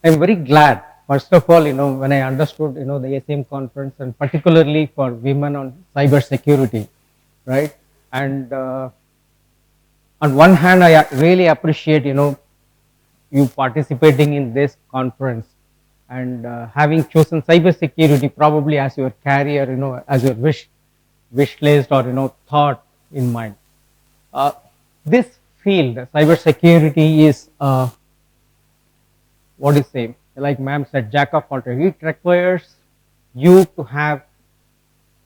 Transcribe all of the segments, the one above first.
I'm very glad. First of all, when I understood, the ASEM conference and particularly for women on cyber security, right? And on one hand, I really appreciate, you participating in this conference and having chosen cyber security probably as your career, as your wish list or, thought in mind. Uh, this field, cyber security is, what do you say, like ma'am said, jack of all trades. It requires you to have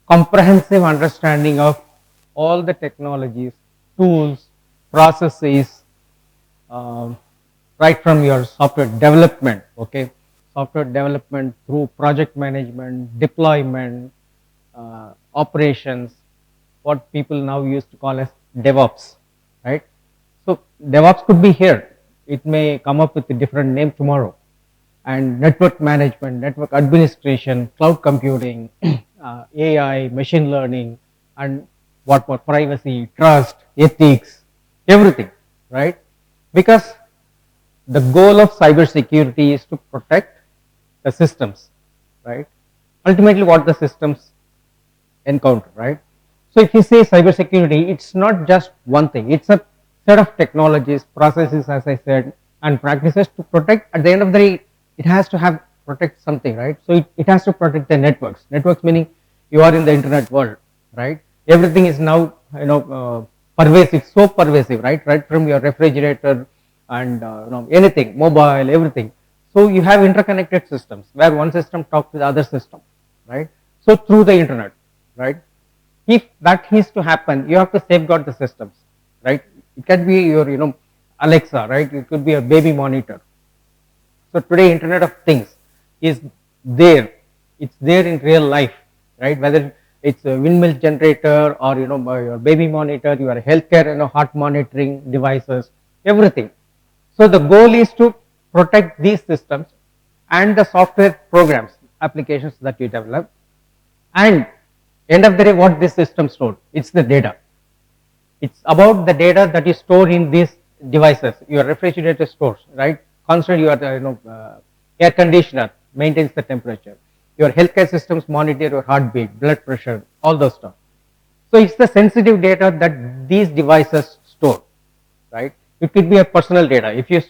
comprehensive understanding of all the technologies, tools, processes, um, right from your software development, okay, software development through project management, deployment, operations, what people now used to call as DevOps, right? So DevOps could be here. It may come up with a different name tomorrow. And network management, network administration, cloud computing, AI, machine learning, and what more, privacy, trust, ethics, everything, right? Because the goal of cybersecurity is to protect the systems, right? Ultimately, what the systems encounter, right? So if you say cybersecurity, it's not just one thing. It's a set of technologies, processes, as I said, and practices to protect. At the end of the day, it has to have protect something, right? So it has to protect the networks. Networks meaning you are in the internet world, right? Everything is now, pervasive, so pervasive, right? Right from your refrigerator and anything, mobile, everything. So you have interconnected systems where one system talks to the other system, right? So through the internet, right? If that is to happen, you have to safeguard the systems, right? It can be your, Alexa, right? It could be a baby monitor. So today, Internet of Things is there. It's there in real life, right? Whether it's a windmill generator or your baby monitor, your healthcare, heart monitoring devices, everything. So the goal is to protect these systems and the software programs, applications that you develop, and end of the day, what this system stored? It's the data. It's about the data that is stored in these devices. Your refrigerator stores, right? Constant your air conditioner maintains the temperature. Your healthcare systems monitor your heartbeat, blood pressure, all those stuff. So it's the sensitive data that these devices store, right? It could be a personal data. If you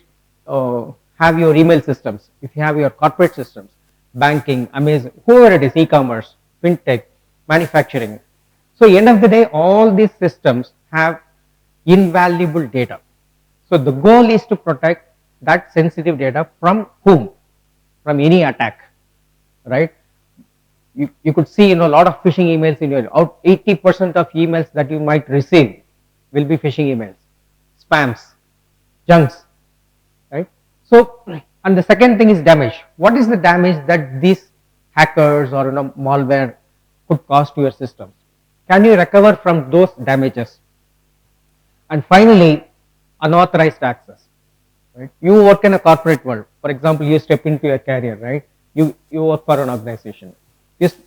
have your email systems, if you have your corporate systems, banking, Amazon, whoever it is, e-commerce, fintech, manufacturing. So end of the day, all these systems have invaluable data. So the goal is to protect that sensitive data from whom? From any attack, right? You could see a lot of phishing emails in your out 80% of emails that you might receive will be phishing emails, spams, junks, right? So and the second thing is damage. What is the damage that these hackers or malware could cause to your systems? Can you recover from those damages? And finally, unauthorized access. Right? You work in a corporate world. For example, you step into a career, right? You work for an organization.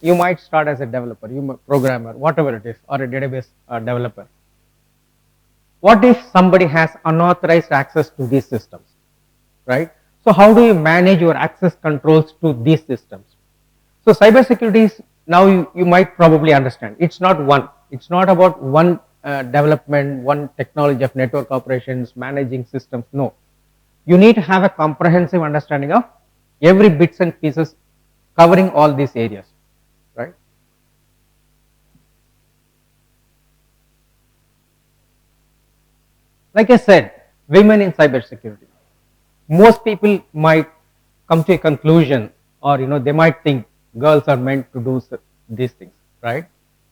You might start as a developer, programmer, whatever it is, or a database developer. What if somebody has unauthorized access to these systems, right? So how do you manage your access controls to these systems? So cybersecurity is now you might probably understand. It's not one. It's not about one development, one technology of network operations, managing systems. No, you need to have a comprehensive understanding of every bits and pieces covering all these areas, right? Like I said, women in cybersecurity. Most people might come to a conclusion, or they might think girls are meant to do these things, right?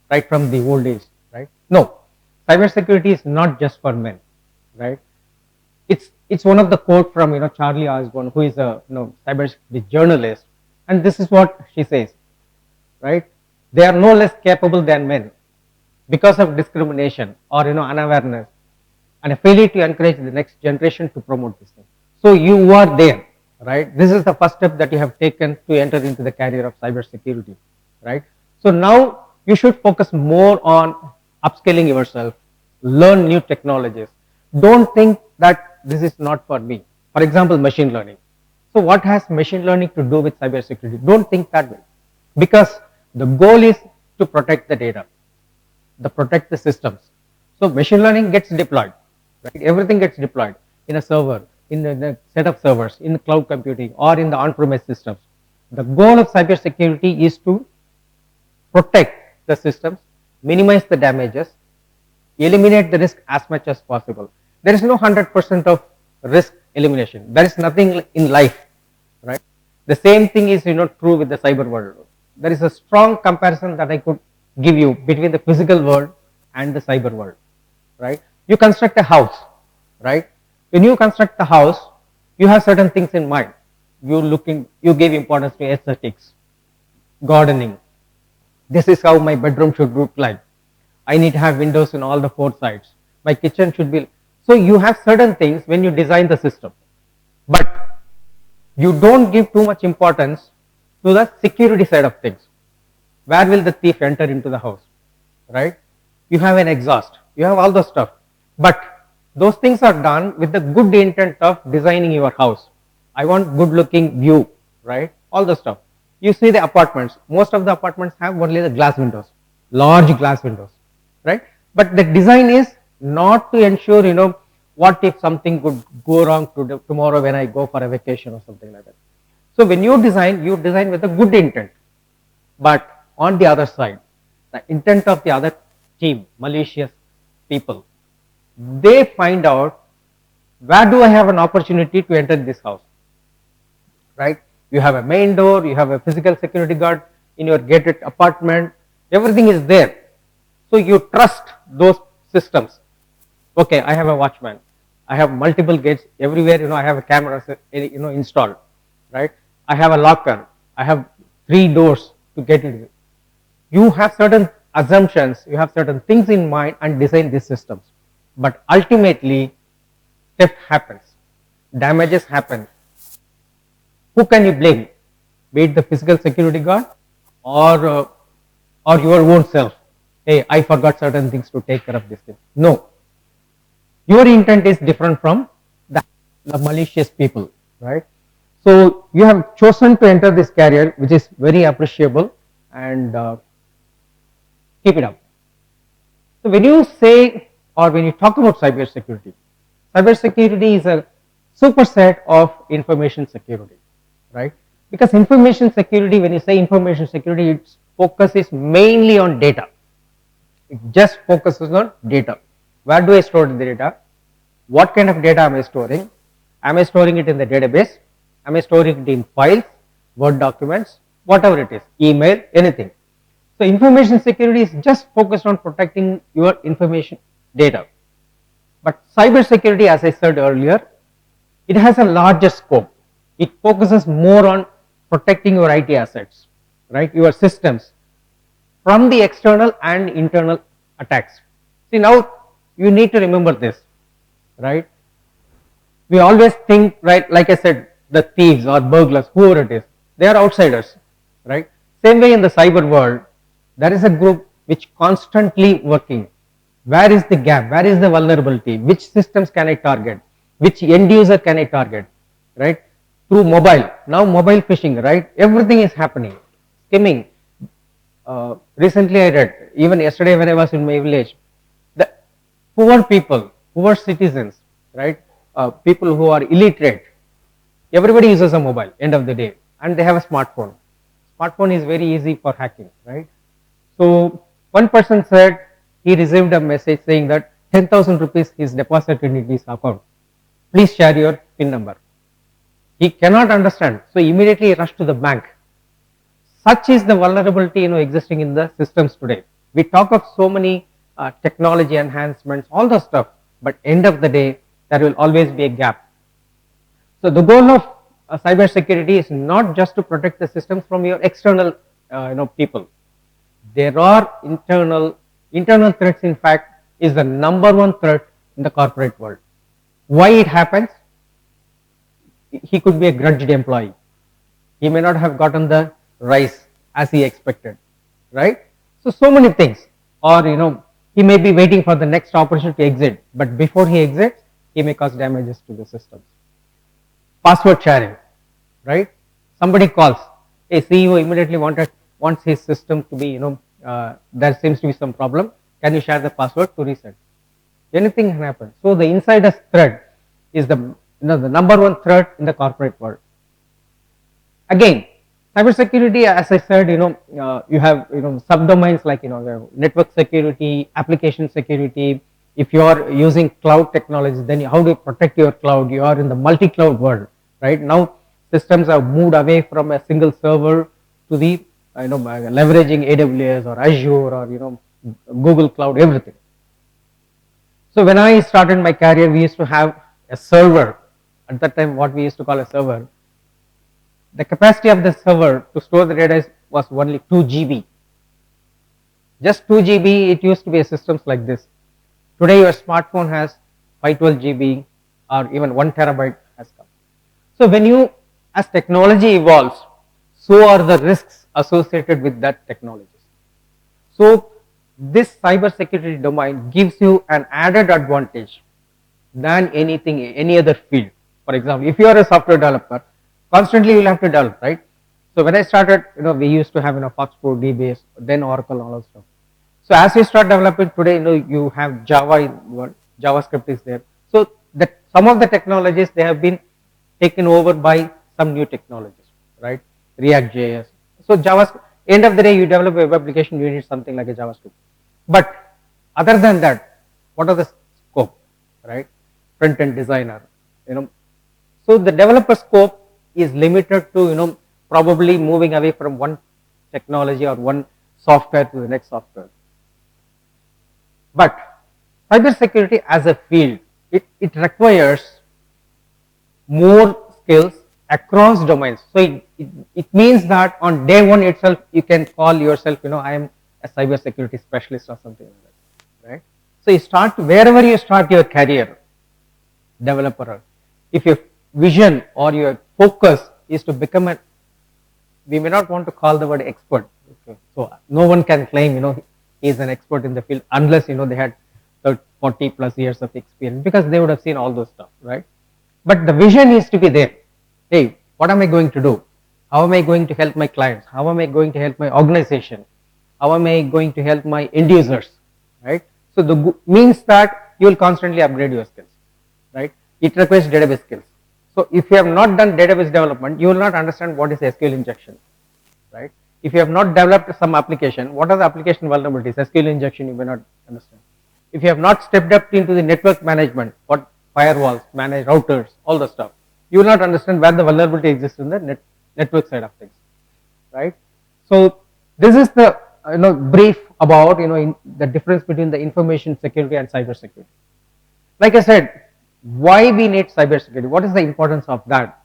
Right from the old age, right? No, cybersecurity is not just for men, right? It's one of the quote from Charlie Osborne, who is a cybersecurity journalist, and this is what she says, right? They are no less capable than men because of discrimination or unawareness and a failure to encourage the next generation to promote this thing. So you are there, right? This is the first step that you have taken to enter into the career of cybersecurity, right? So now you should focus more on upscaling yourself, learn new technologies. Don't think that this is not for me. For example, machine learning. So what has machine learning to do with cybersecurity? Don't think that way, because the goal is to protect the data, to protect the systems. So machine learning gets deployed, right? Everything gets deployed in a server, in a set of servers, in cloud computing, or in the on-premise systems. The goal of cybersecurity is to protect the systems, minimize the damages, eliminate the risk as much as possible. There is no 100% of risk elimination. There is nothing in life, right? The same thing is true with the cyber world. There is a strong comparison that I could give you between the physical world and the cyber world, right? You construct a house, right? When you construct the house, you have certain things in mind. You give importance to aesthetics, gardening. This is how my bedroom should look like. I need to have windows in all the four sides. My kitchen should be. So you have certain things when you design the system, but you don't give too much importance to the security side of things. Where will the thief enter into the house, right? You have an exhaust, you have all those stuff, but those things are done with the good intent of designing your house. I want good looking view, right? All the stuff. You see the apartments, most of the apartments have only the glass windows, large glass windows, right? But the design is not to ensure, what if something could go wrong tomorrow when I go for a vacation or something like that. So when you design with a good intent, but on the other side, the intent of the other team, malicious people, they find out, where do I have an opportunity to enter this house, right? You have a main door, you have a physical security guard in your gated apartment, everything is there. So you trust those systems. Okay, I have a watchman, I have multiple gates everywhere, I have a camera installed, right? I have a locker, I have 3 doors to get into it. You have certain assumptions, you have certain things in mind and design these systems, but ultimately theft happens, damages happen. Who can you blame? Be it the physical security guard or your own self. Hey, I forgot certain things to take care of this thing. No, your intent is different from the malicious people, right? So you have chosen to enter this career, which is very appreciable, and keep it up. So when you say, or when you talk about cybersecurity, cybersecurity is a superset of information security, right? Because information security, when you say information security, its focus is mainly on data. It just focuses on data. Where do I store the data? What kind of data am I storing? Am I storing it in the database? Am I storing it in files, Word documents, whatever it is, email, anything. So information security is just focused on protecting your information data. But cyber security, as I said earlier, it has a larger scope. It focuses more on protecting your IT assets, right? Your systems from the external and internal attacks. See, now you need to remember this, right? We always think, right, like I said, the thieves or burglars, whoever it is, they are outsiders, right? Same way in the cyber world, there is a group which constantly working. Where is the gap? Where is the vulnerability? Which systems can I target? Which end user can I target, right? Through mobile, now mobile phishing, right? Everything is happening, skimming. Recently I read, even yesterday when I was in my village, the poor people, poor citizens, right? People who are illiterate, everybody uses a mobile, end of the day, and they have a smartphone. Smartphone is very easy for hacking, right? So one person said he received a message saying that 10,000 rupees is deposited in his account. Please share your PIN number. He cannot understand, so immediately he rushed to the bank. Such is the vulnerability existing in the systems today. We talk of so many technology enhancements, all the stuff, but end of the day there will always be a gap. So the goal of cyber security is not just to protect the systems from your external people. There are internal threats. In fact, is the number one threat in the corporate world. Why it happens? He could be a grudged employee. He may not have gotten the rise as he expected, right? So many things. Or he may be waiting for the next opportunity to exit, but before he exits, he may cause damages to the systems. Password sharing. right? Somebody calls, a CEO immediately wants his system to be, there seems to be some problem. Can you share the password to reset? Anything can happen. So the insider's threat is the number one threat in the corporate world. Again, cybersecurity, as I said, you have subdomains like network security, application security. If you are using cloud technology, then how do you protect your cloud? You are in the multi-cloud world, right? Now systems have moved away from a single server to the leveraging AWS or Azure or Google Cloud, everything. So when I started my career, we used to have a server. At that time, what we used to call a server. The capacity of the server to store the data was only 2 GB. Just 2 GB, it used to be systems like this. Today your smartphone has 512 GB or even 1 terabyte has come. So when as technology evolves, so are the risks associated with that technology. So this cyber security domain gives you an added advantage than any other field. For example, if you are a software developer, constantly you will have to develop, right? So when I started, we used to have Foxpro, DBase, then Oracle, all that stuff. So as you start developing today, you have Java, JavaScript is there. So that some of the technologies, they have been taken over by some new technologies, right? React.js. So JavaScript, end of the day, you develop a web application, you need something like a JavaScript. But other than that, what are the scope, right? Front-end designer, So the developer scope is limited to, probably moving away from one technology or one software to the next software. But cybersecurity as a field, it requires more skills across domains. So it means that on day one itself, you can call yourself, I am a cybersecurity specialist or something like that, right? So you start wherever you start your career, developer. If your vision or your focus is to become we may not want to call the word expert. Okay. So no one can claim, he is an expert in the field unless, they had 40 plus years of experience, because they would have seen all those stuff, right? But the vision needs to be there. Hey, what am I going to do? How am I going to help my clients? How am I going to help my organization? How am I going to help my end users, right? So the means that you will constantly upgrade your skills, right? It requires database skills. So if you have not done database development, you will not understand what is SQL injection, right? If you have not developed some application, what are the application vulnerabilities? SQL injection you may not understand. If you have not stepped up into the network management, what firewalls, manage routers, all the stuff, you will not understand where the vulnerability exists in the network side of things, right? So this is the brief about the difference between the information security and cyber security. Like I said, why we need cyber security? What is the importance of that?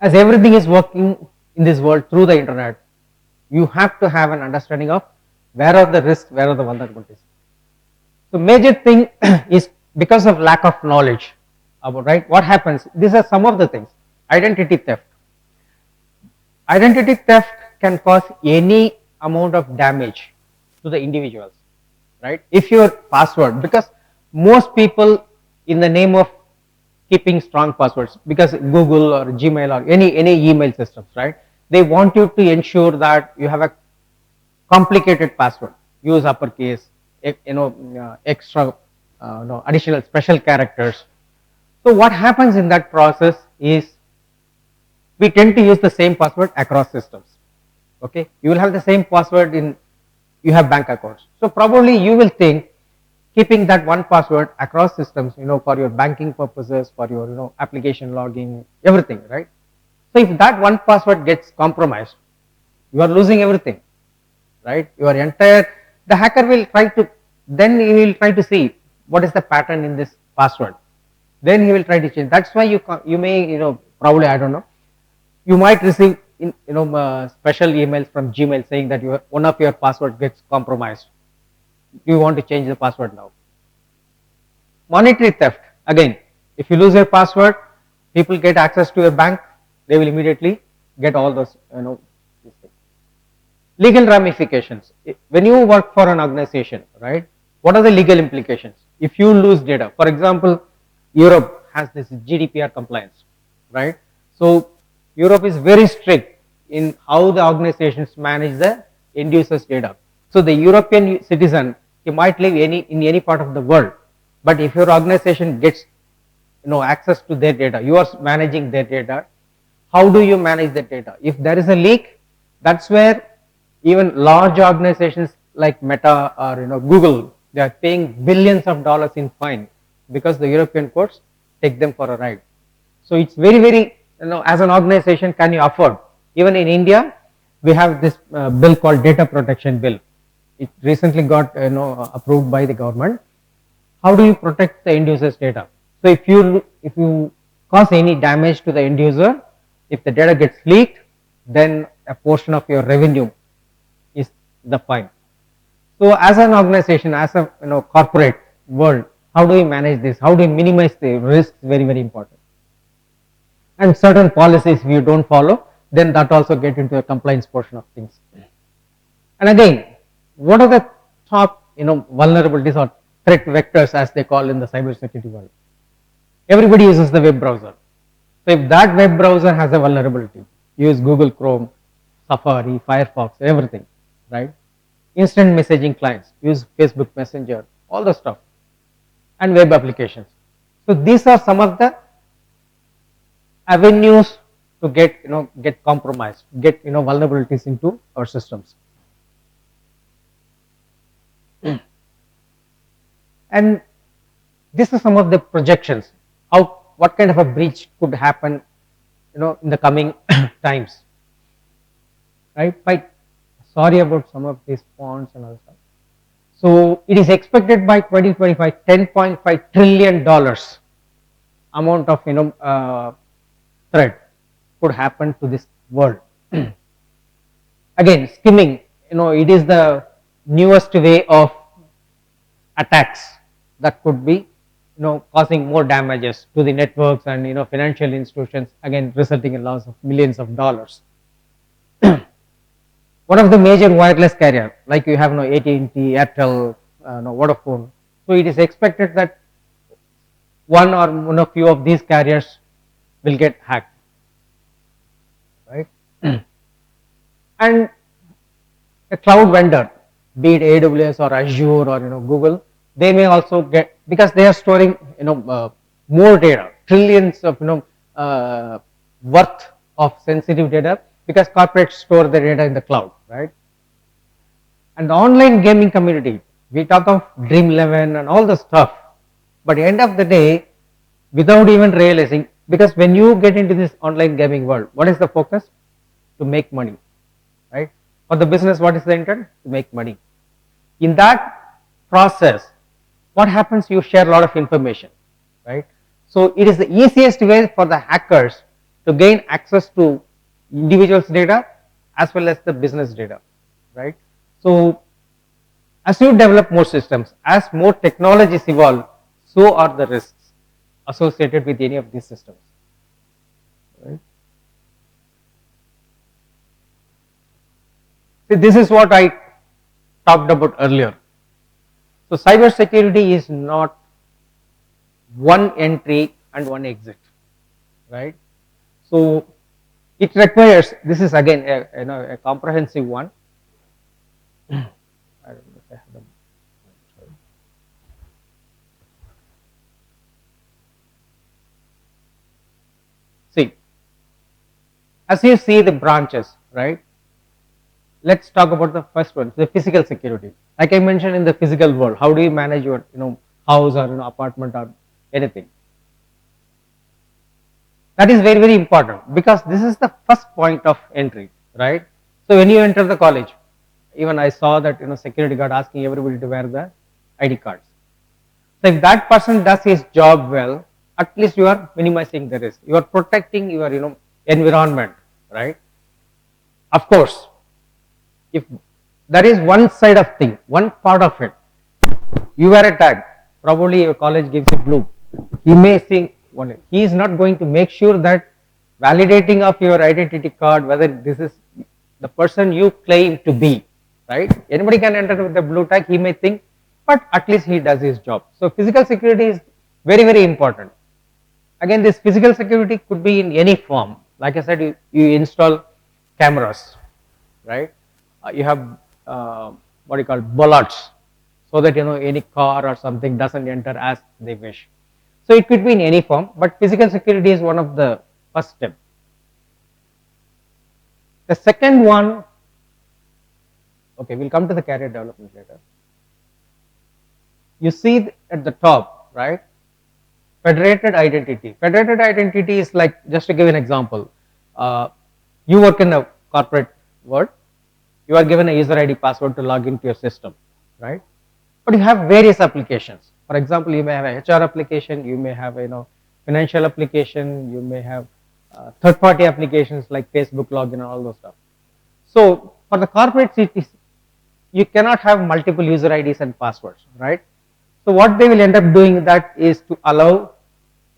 As everything is working in this world through the internet, you have to have an understanding of where are the risks, where are the vulnerabilities. So major thing is because of lack of knowledge about, right? What happens? These are some of the things. Identity theft. Identity theft can cause any amount of damage to the individuals, right? If your password, because most people in the name of keeping strong passwords, because Google or Gmail or any email systems, right? They want you to ensure that you have a complicated password, use uppercase, extra, additional special characters. So what happens in that process is we tend to use the same password across systems. Okay, you will have the same password you have bank accounts. So probably you will think keeping that one password across systems, for your banking purposes, for your application logging, everything, right? So if that one password gets compromised, you are losing everything, right? Your entire, the hacker will try to see what is the pattern in this password. Then he will try to change. That's why you may, probably, I don't know, you might receive special emails from Gmail saying that one of your password gets compromised. You want to change the password now. Monetary theft. Again, if you lose your password, people get access to your bank, they will immediately get all those, these things. Legal ramifications. When you work for an organization, right, what are the legal implications? If you lose data, for example, Europe has this GDPR compliance, right? So Europe is very strict in how the organizations manage the end users data. So the European citizen, he might live in any part of the world, but if your organization gets access to their data, you are managing their data. How do you manage the data? If there is a leak, that's where even large organizations like Meta or Google, they are paying billions of dollars in fine because the European courts take them for a ride. So it's very as an organization, can you afford? Even in India, we have this bill called Data Protection Bill. It recently got approved by the government. How do you protect the end user's data? So if you cause any damage to the end user, if the data gets leaked, then a portion of your revenue is the fine. So as an organization, as a corporate world, how do we manage this? How do we minimize the risks? Very important. And certain policies if you don't follow, then that also get into a compliance portion of things. And again, what are the top vulnerabilities or threat vectors as they call in the cybersecurity world? Everybody uses the web browser. So if that web browser has a vulnerability, use Google Chrome, Safari, Firefox, everything, right? Instant messaging clients, use Facebook Messenger, all the stuff, and web applications. So these are some of the avenues to get compromised, get vulnerabilities into our systems. And this is some of the projections, what kind of a breach could happen in the coming times, right? Sorry about some of these fonts and other stuff. So it is expected by 2025, $10.5 trillion amount of threat could happen to this world. Again, skimming, it is the newest way of attacks that could be causing more damages to the networks and financial institutions, again resulting in loss of millions of dollars. One of the major wireless carrier, like you have AT&T, Airtel, Vodafone. So it is expected that one or few of these carriers will get hacked, right? And a cloud vendor, be it AWS or Azure or Google, they may also get, because they are storing more data, trillions of worth of sensitive data, because corporates store their data in the cloud, right? And the online gaming community, we talk of Dream11 and all the stuff, but at the end of the day, without even realizing, because when you get into this online gaming world, what is the focus? To make money, right? For the business, what is the intent? To make money. In that process, what happens? You share a lot of information, right? So it is the easiest way for the hackers to gain access to individuals' data as well as the business data, right? So as you develop more systems, as more technologies evolve, so are the risks associated with any of these systems, right? See, this is what I talked about earlier. So cyber security is not one entry and one exit, right? So it requires, this is again a comprehensive one. I don't know if I have them. See, as you see the branches, right? Let's talk about the first one, the physical security. Like I mentioned, in the physical world, how do you manage your house or apartment or anything? That is very important, because this is the first point of entry, right? So when you enter the college, even I saw that security guard asking everybody to wear the ID cards. So if that person does his job well, at least you are minimizing the risk. You are protecting your environment, right? Of course, if there is one side of thing, one part of it, you wear a tag, probably your college gives you blue. He may think he is not going to make sure that validating of your identity card, whether this is the person you claim to be, right? Anybody can enter with the blue tag, he may think, but at least he does his job. So physical security is very important. Again, this physical security could be in any form. Like I said, you install cameras, right? You have what you call bollards, so that any car or something doesn't enter as they wish. So it could be in any form, but physical security is one of the first step. The second one, okay, we'll come to the career development later. You see at the top, right? Federated identity. Federated identity is like, just to give an example, you work in the corporate world, you are given a user ID password to log into your system, right? But you have various applications. For example, you may have a HR application, you may have financial application, you may have third-party applications like Facebook login and all those stuff. So for the corporate cities, you cannot have multiple user IDs and passwords, right? So what they will end up doing that is to allow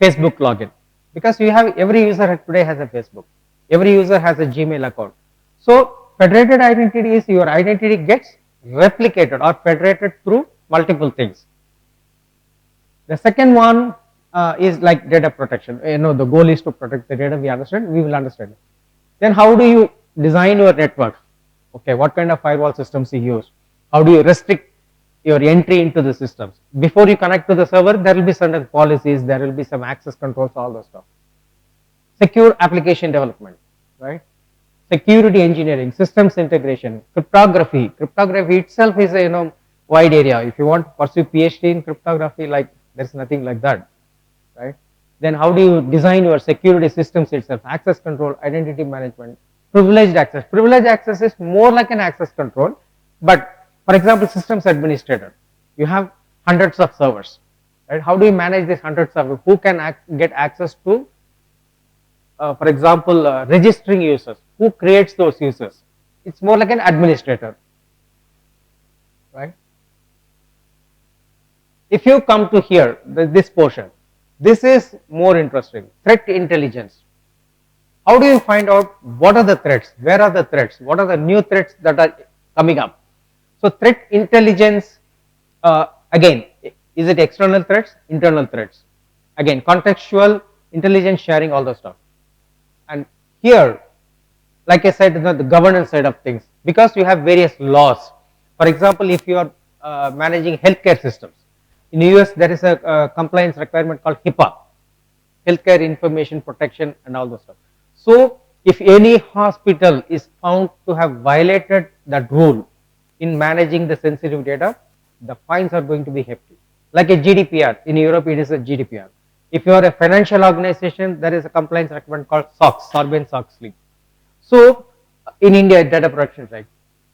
Facebook login, because you have every user today has a Facebook, every user has a Gmail account. So federated identity is your identity gets replicated or federated through multiple things. The second one is like data protection. The goal is to protect the data. We understand. We will understand. Then how do you design your network? Okay, what kind of firewall systems you use? How do you restrict your entry into the systems? Before you connect to the server, there will be certain policies, there will be some access controls, all those stuff. Secure application development, right? Security engineering, systems integration, cryptography. Cryptography itself is a wide area. If you want to pursue PhD in cryptography, like there's nothing like that, right? Then how do you design your security systems itself? Access control, identity management, privileged access. Privileged access is more like an access control, but for example, systems administrator, you have hundreds of servers, right? How do you manage these hundreds of, who can get access to, for example, registering users, who creates those users? It's more like an administrator, right? If you come to here, this portion, this is more interesting, threat intelligence. How do you find out what are the threats, where are the threats, what are the new threats that are coming up? So threat intelligence, again, is it external threats, internal threats? Again, contextual intelligence sharing, all those stuff. And here, like I said, the governance side of things, because you have various laws. For example, if you are managing healthcare systems, in US there is a compliance requirement called HIPAA, Healthcare Information Protection and all those stuff. So if any hospital is found to have violated that rule in managing the sensitive data, the fines are going to be hefty. Like a GDPR, in Europe it is a GDPR. If you are a financial organization, there is a compliance requirement called SOX, Sarbanes-Oxley. So in India, data protection, right?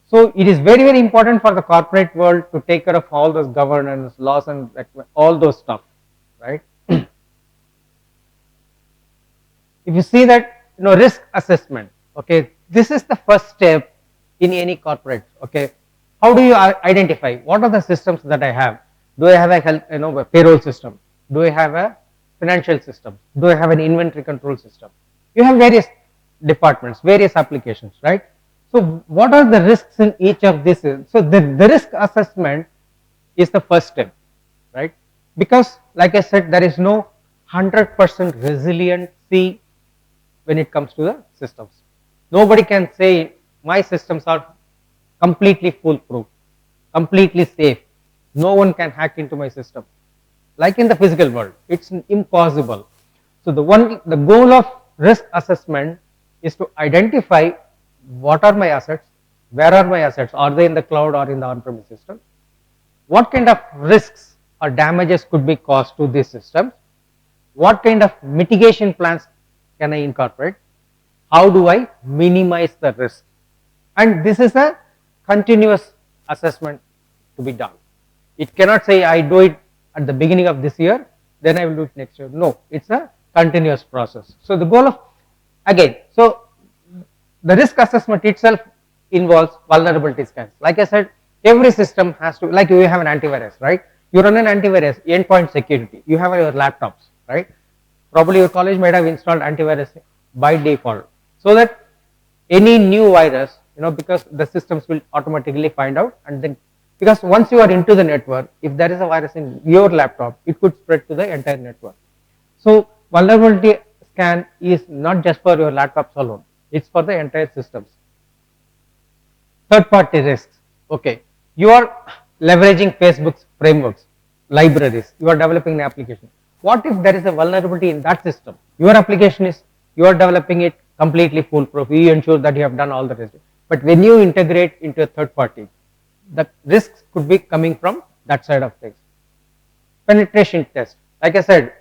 So it is very, very important for the corporate world to take care of all those governance, laws and all those stuff, right? If you see that, risk assessment, okay, this is the first step in any corporate, okay. How do you identify what are the systems that I have? Do I have a health, a payroll system? Do I have a financial system? Do I have an inventory control system? You have various departments, various applications, right? So what are the risks in each of these? So the risk assessment is the first step, right? Because like I said, there is no 100% resiliency when it comes to the systems. Nobody can say my systems are completely foolproof, completely safe. No one can hack into my system. Like in the physical world, it's impossible. So the goal of risk assessment is to identify what are my assets, where are my assets, are they in the cloud or in the on-premise system, what kind of risks or damages could be caused to these systems, what kind of mitigation plans can I incorporate, how do I minimize the risk, and this is a continuous assessment to be done. It cannot say I do it at the beginning of this year, then I will do it next year. No, it's a continuous process. So the goal of, again, so the risk assessment itself involves vulnerability scans. Like I said, every system has to, like you have an antivirus, right? You run an antivirus, endpoint security, you have your laptops, right? Probably your college might have installed antivirus by default, so that any new virus, because the systems will automatically find out, and then because once you are into the network, if there is a virus in your laptop, it could spread to the entire network. So vulnerability scan is not just for your laptops alone, it's for the entire systems. Third party risks. Okay, you are leveraging Facebook's frameworks, libraries, you are developing an application. What if there is a vulnerability in that system? Your application is, you are developing it completely foolproof, you ensure that you have done all the rest. But when you integrate into a third party, the risks could be coming from that side of things. Penetration test, like I said,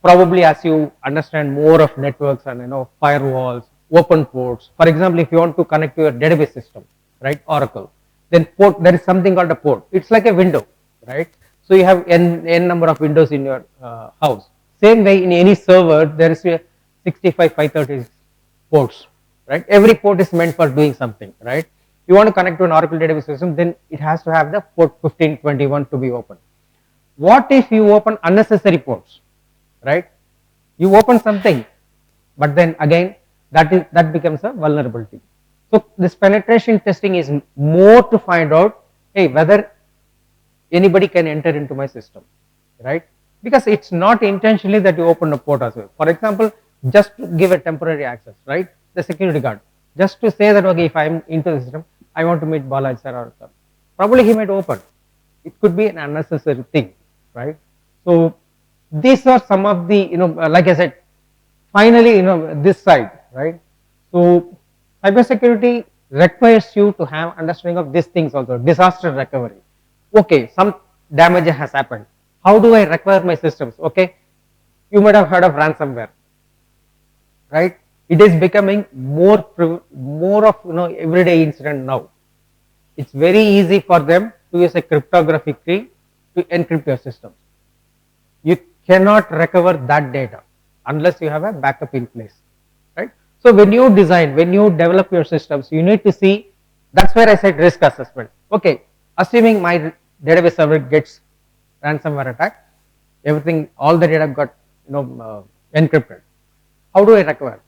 probably as you understand more of networks and firewalls, open ports. For example, if you want to connect to your database system, right, Oracle, then port, there is something called a port. It's like a window, right? So you have n number of windows in your house. Same way in any server, there is a 65, 530 ports, right? Every port is meant for doing something, right? You want to connect to an Oracle database system, then it has to have the port 1521 to be open. What if you open unnecessary ports, right? You open something, but then again that becomes a vulnerability. So this penetration testing is more to find out, hey, whether anybody can enter into my system, right? Because it's not intentionally that you open a port as well. For example, just to give a temporary access, right? The security guard, just to say that, okay, if I'm into the system, I want to meet Balaji sir or sir. Probably he might open. It could be an unnecessary thing, right? So these are some of the, like I said, finally, this side, right? So cybersecurity requires you to have understanding of these things also. Disaster recovery. Okay, some damage has happened. How do I recover my systems? Okay, you might have heard of ransomware, right? It is becoming more of everyday incident now. It's very easy for them to use a cryptographic key to encrypt your systems. You cannot recover that data unless you have a backup in place, right? So when you design, when you develop your systems, you need to see, that's where I said risk assessment. Okay, assuming my database server gets ransomware attack, everything, all the data got encrypted. How do I recover?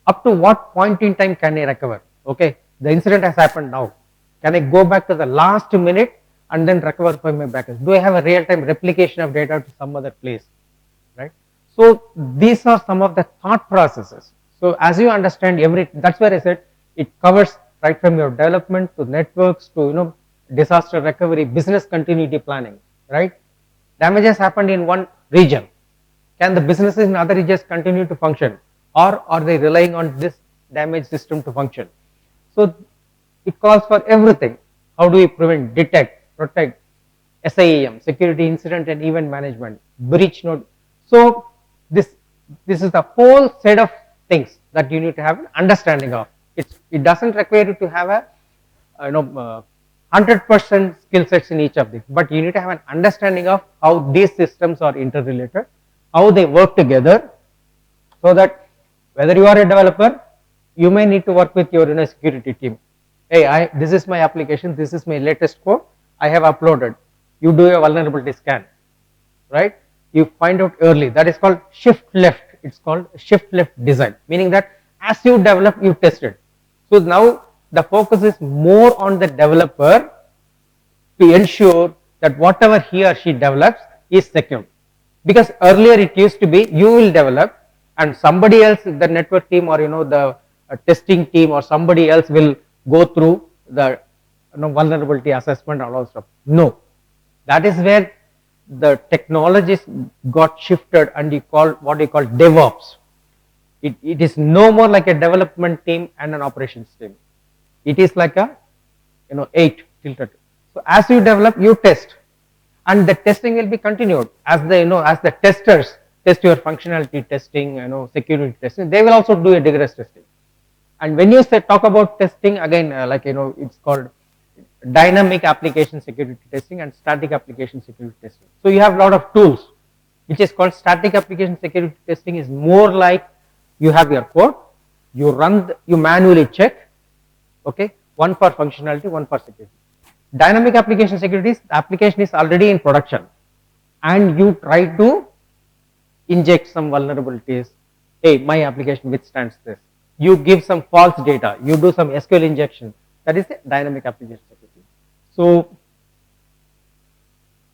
Up to what point in time can I recover? Okay, the incident has happened now. Can I go back to the last minute and then recover from my backups? Do I have a real-time replication of data to some other place, right? So these are some of the thought processes. So as you understand that's where I said it covers right from your development to networks to disaster recovery, business continuity planning, right? Damage has happened in one region. Can the businesses in other regions continue to function, or are they relying on this damaged system to function? So it calls for everything. How do we prevent, detect, protect, SIEM, security incident and event management, breach node. So this is the whole set of things that you need to have an understanding of. It doesn't require you to have a 100% skill sets in each of these, but you need to have an understanding of how these systems are interrelated, how they work together, so that whether you are a developer, you may need to work with your security team. Hey, this is my application, this is my latest code, I have uploaded. You do a vulnerability scan, right? You find out early. That is called shift left. It's called shift left design, meaning that as you develop, you test it. So now the focus is more on the developer to ensure that whatever he or she develops is secure. Because earlier it used to be you will develop and somebody else, the network team or the testing team or somebody else will go through the vulnerability assessment and all that stuff. No, that is where the technologies got shifted and what you call DevOps. It is no more like a development team and an operations team. It is like a 8 tilted. So as you develop, you test, and the testing will be continued as the testers test your functionality testing, security testing. They will also do a rigorous testing. And when you talk about testing again, it's called dynamic application security testing and static application security testing. So you have a lot of tools, which is called static application security testing. Is more like you have your code, you run, you manually check, okay, one for functionality, one for security. Dynamic application security is the application is already in production, and you try to inject some vulnerabilities. Hey, my application withstands this. You give some false data, you do some SQL injection. That is the dynamic application security. So,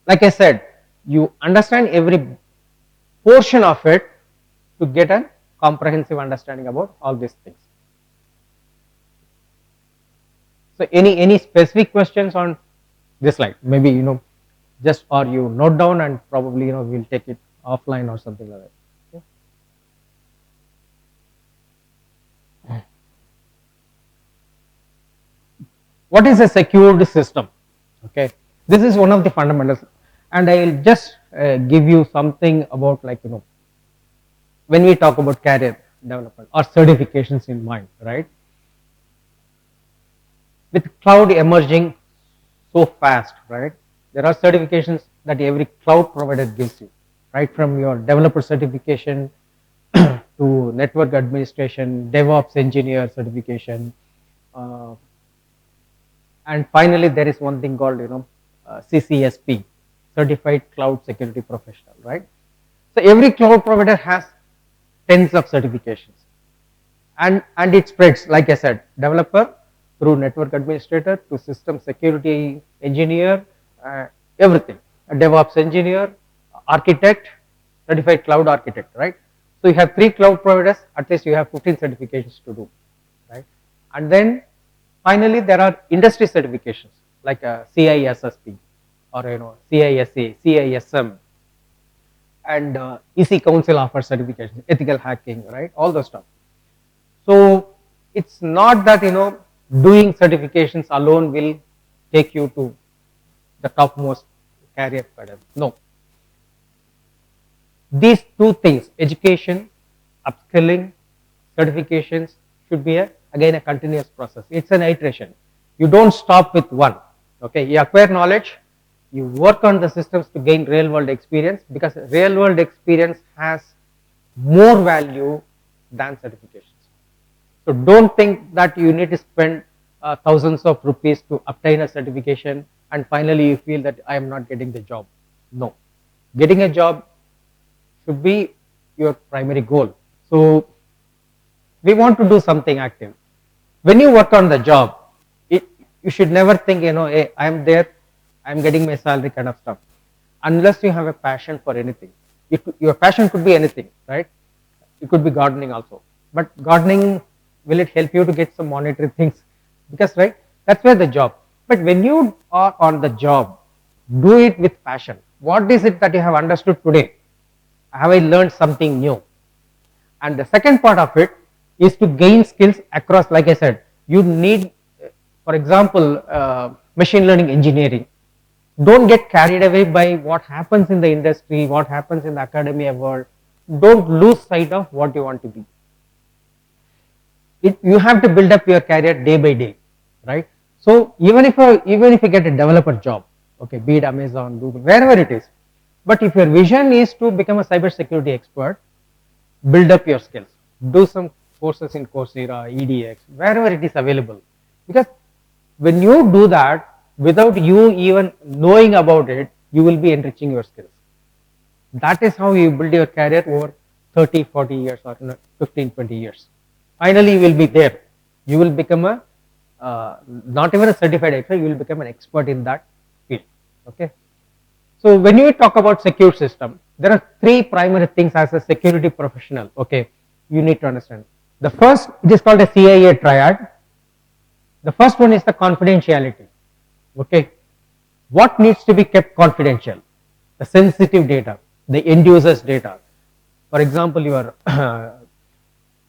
like I said, you understand every portion of it to get a comprehensive understanding about all these things. So any specific questions on this slide? Maybe just or you note down and probably we'll take it offline or something like that. Okay. What is a secured system? Okay, this is one of the fundamentals, and I will just give you something about when we talk about career development or certifications in mind, right? With cloud emerging so fast, right? There are certifications that every cloud provider gives you, right? From your developer certification to network administration, DevOps engineer certification, and finally there is one thing called CCSP, Certified Cloud Security Professional, right? So every cloud provider has tens of certifications, and it spreads, like I said, developer through network administrator to system security engineer, everything, a DevOps engineer, architect, certified cloud architect, right? So you have 3 cloud providers, at least you have 15 certifications to do, right? And then finally there are industry certifications like CISSP or CISA, CISM, and EC Council offers certifications, ethical hacking, right? All those stuff. So it's not that doing certifications alone will take you to the topmost career cadre. No. These 2 things, education, upskilling, certifications, should be again a continuous process. It's an iteration. You don't stop with one. Okay, you acquire knowledge, you work on the systems to gain real world experience, because real world experience has more value than certifications. So don't think that you need to spend thousands of rupees to obtain a certification and finally you feel that I am not getting the job. No, getting a job should be your primary goal. So we want to do something active. When you work on the job, you should never think hey, I am there, I am getting my salary kind of stuff, unless you have a passion for anything. Your passion could be anything, right? It could be gardening also, but gardening, will it help you to get some monetary things? Because right, that's where the job. But when you are on the job, do it with passion. What is it that you have understood today? Have I learned something new? And the second part of it is to gain skills across. Like I said, you need, for example, machine learning engineering. Don't get carried away by what happens in the industry, what happens in the academia world. Don't lose sight of what you want to be. You have to build up your career day by day, right? So even if you get a developer job, okay, be it Amazon, Google, wherever it is, but if your vision is to become a cybersecurity expert, build up your skills. Do some courses in Coursera, EDX, wherever it is available. Because when you do that, without you even knowing about it, you will be enriching your skills. That is how you build your career over 30, 40 years or 15, 20 years. Finally, you will be there. You will become a, not even a certified expert, you will become an expert in that field. Okay. So when you talk about secure system, there are 3 primary things as a security professional. Okay, you need to understand. The first, it is called a CIA triad. The first one is the confidentiality. Okay, what needs to be kept confidential? The sensitive data, the end users data. For example, your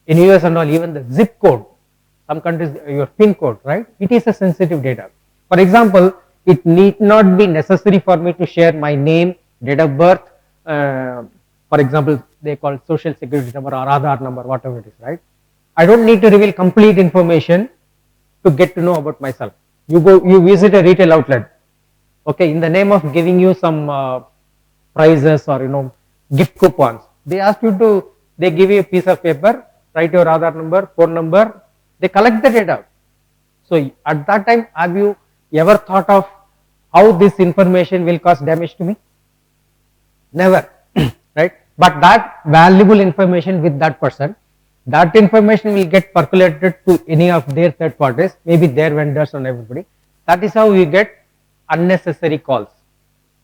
in US and all, even the zip code, some countries your PIN code, right? It is a sensitive data. For example, it need not be necessary for me to share my name, date of birth, for example, they call social security number or Aadhaar number, whatever it is, right? I don't need to reveal complete information to get to know about myself. You visit a retail outlet, okay, in the name of giving you some prizes or gift coupons, they give you a piece of paper, write your Aadhaar number, phone number, they collect the data. So at that time, have you ever thought of how this information will cause damage to me? Never, right? But that valuable information with that person, that information will get percolated to any of their third parties, maybe their vendors and everybody. That is how we get unnecessary calls.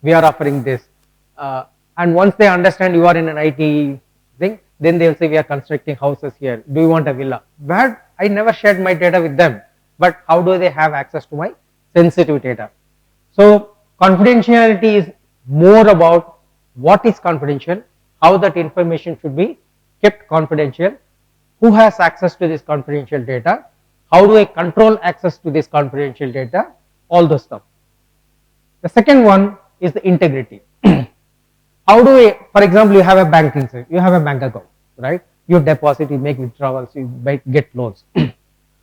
We are offering this, and once they understand you are in an IT thing, then they will say we are constructing houses here. Do you want a villa? But I never shared my data with them. But how do they have access to my sensitive data? So confidentiality is more about what is confidential, how that information should be kept confidential, who has access to this confidential data, how do I control access to this confidential data, all those stuff. The second one is the integrity. How do I, for example, you have a banking, you have a bank account, right? You deposit, you make withdrawals, you get loans.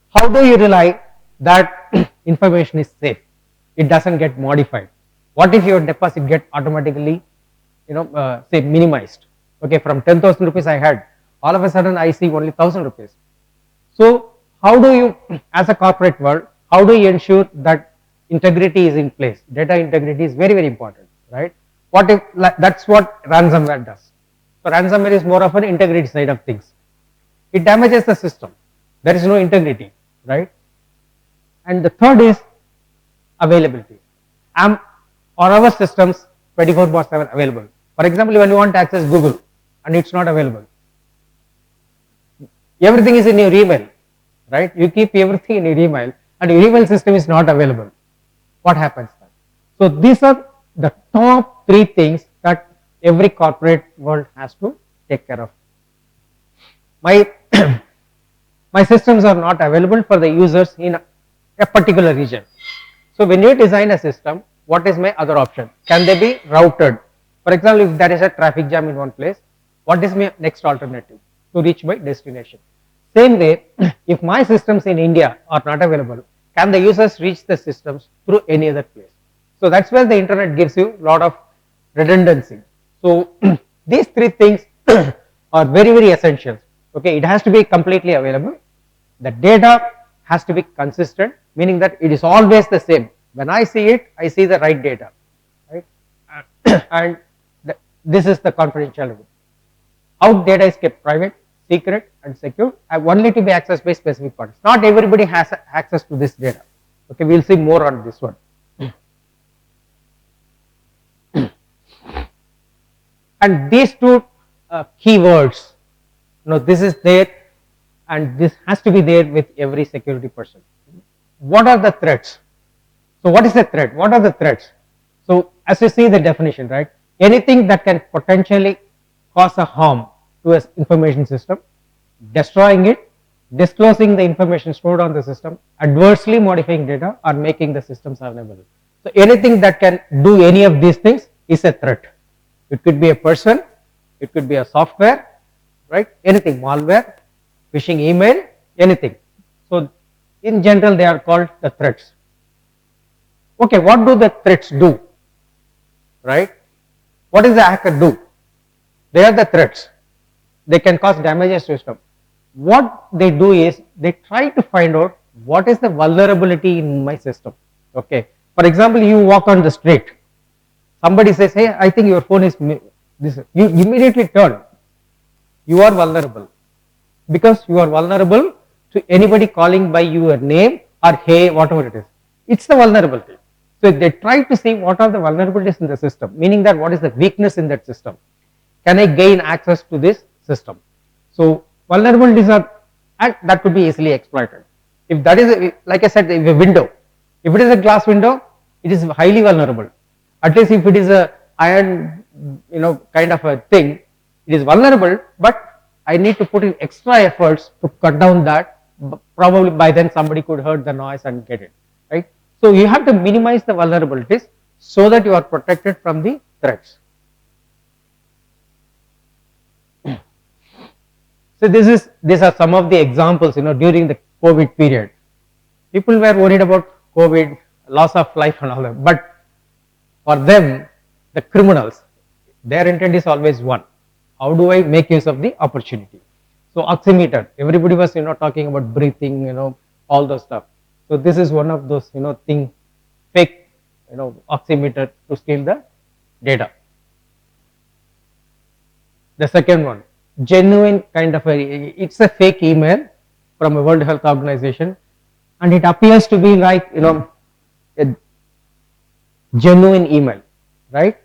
How do you rely that information is safe? It doesn't get modified. What if your deposit get automatically, say minimized? Okay, from 10,000 rupees I had, all of a sudden I see only 1,000 rupees. So how do you, as a corporate world, how do you ensure that integrity is in place? Data integrity is very, very important, right? What if, that's what ransomware does. So ransomware is more of an integrity side of things. It damages the system. There is no integrity, right? And the third is availability. Are our systems 24/7 available? For example, when you want to access Google and it's not available, everything is in your email, right? You keep everything in your email and your email system is not available. What happens then? So these are the top 3 things that every corporate world has to take care of. My my systems are not available for the users in a particular region. So when you design a system, what is my other option? Can they be routed? For example, if there is a traffic jam in one place, what is my next alternative to reach my destination? Same way, if my systems in India are not available, can the users reach the systems through any other place? So that's where the internet gives you a lot of redundancy. So these 3 things are very, very essential. Okay, it has to be completely available. The data has to be consistent, meaning that it is always the same. When I see it, I see the right data, right? And this is the confidentiality. How data is kept private, secret and secure, only to be accessed by specific parties. Not everybody has access to this data. Okay, we will see more on this one. And these 2 keywords, this is there and this has to be there with every security person. What are the threats? So what is the threat? What are the threats? So as you see the definition, right? Anything that can potentially cause a harm to an information system, destroying it, disclosing the information stored on the system, adversely modifying data or making the systems unavailable. So anything that can do any of these things is a threat. It could be a person, it could be a software, right? Anything, malware, phishing email, anything. So in general they are called the threats. Okay, what do the threats do? Right? What does the hacker do? They are the threats. They can cause damages to system. What they do is they try to find out what is the vulnerability in my system. Okay. For example, you walk on the street. Somebody says, hey, I think your phone is this. You immediately turn. You are vulnerable because you are vulnerable to anybody calling by your name or hey, whatever it is. It's the vulnerability. So they try to see what are the vulnerabilities in the system, meaning that what is the weakness in that system. Can I gain access to this system? So vulnerabilities are, and that could be easily exploited. If that is, like I said, if a window, if it is a glass window, it is highly vulnerable. At least if it is a iron, kind of a thing, it is vulnerable, but I need to put in extra efforts to cut down that. Probably by then somebody could heard the noise and get it, right? So you have to minimize the vulnerabilities so that you are protected from the threats. So these are some of the examples, during the COVID period. People were worried about COVID, loss of life and all that, but for them, the criminals, their intent is always one. How do I make use of the opportunity? So oximeter, everybody was talking about breathing, all those stuff. So this is one of those thing, fake oximeter to steal the data. The second one, genuine kind of it's a fake email from a World Health Organization, and it appears to be like a genuine email, right?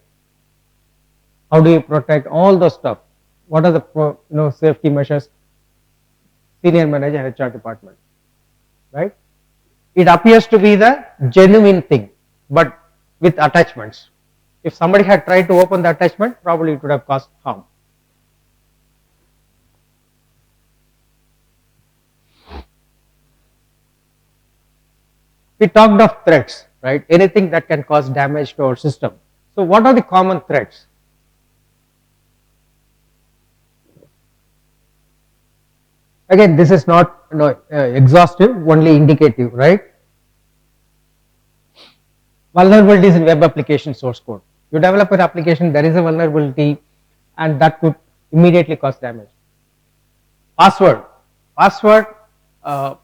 How do you protect all those stuff? what are the safety measures? Senior manager HR department, right? It appears to be the genuine thing, but with attachments. If somebody had tried to open the attachment, probably it would have caused harm. We talked of threats, right? Anything that can cause damage to our system. So what are the common threats? Again, this is not exhaustive, only indicative, right? Vulnerabilities in web application source code. You develop an application, there is a vulnerability, and that could immediately cause damage. Password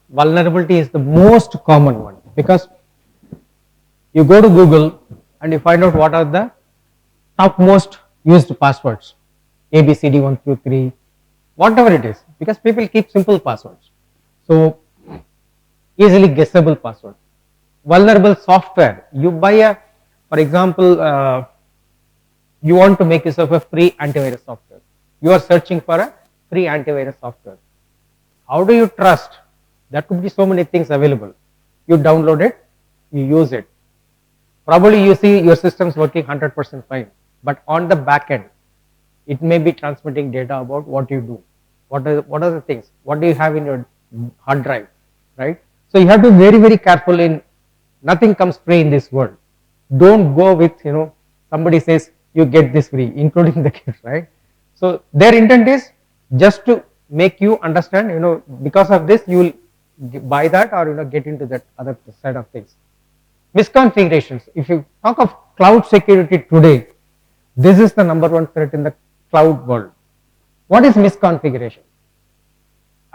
vulnerability is the most common one, because you go to Google and you find out what are the topmost used passwords, ABCD123, whatever it is, because people keep simple passwords. So easily guessable password. Vulnerable software. You buy a, for example, you want to make use of a free antivirus software. You are searching for a free antivirus software. How do you trust? There could be so many things available. You download it, you use it. Probably you see your system's working 100% fine, but on the back end, it may be transmitting data about what you do. What are the things? What do you have in your hard drive, right? So you have to be very, very careful. In nothing comes free in this world. Don't go with somebody says you get this free, including the kids, right? So their intent is just to make you understand, because of this you will buy that, or get into that other side of things. Misconfigurations. If you talk of cloud security today, this is the number one threat in the cloud world. What is misconfiguration?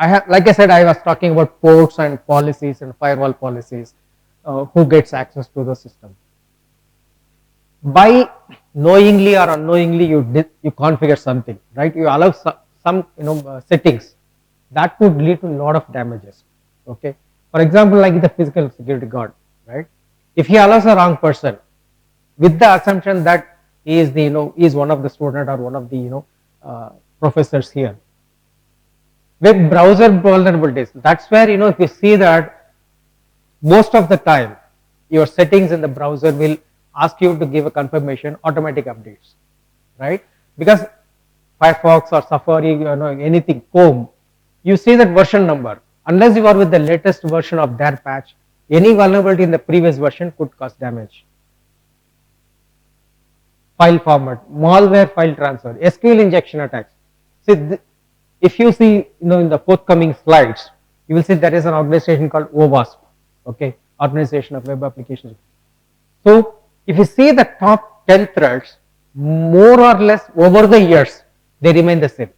Like I said, I was talking about ports and policies and firewall policies. Who gets access to the system? By knowingly or unknowingly, you configure something, right? You allow some settings that could lead to a lot of damages. Okay. For example, like the physical security guard, right? If he allows a wrong person, with the assumption that he is is one of the student or one of the professors here. Web browser vulnerabilities. That's where if you see that most of the time your settings in the browser will ask you to give a confirmation, automatic updates, right? Because Firefox or Safari, anything, Chrome, you see that version number. Unless you are with the latest version of their patch, any vulnerability in the previous version could cause damage. File format, malware file transfer, SQL injection attacks. See, if you see in the forthcoming slides, you will see there is an organization called OWASP, okay, Organization of Web Applications. So if you see the top 10 threats, more or less over the years they remain the same,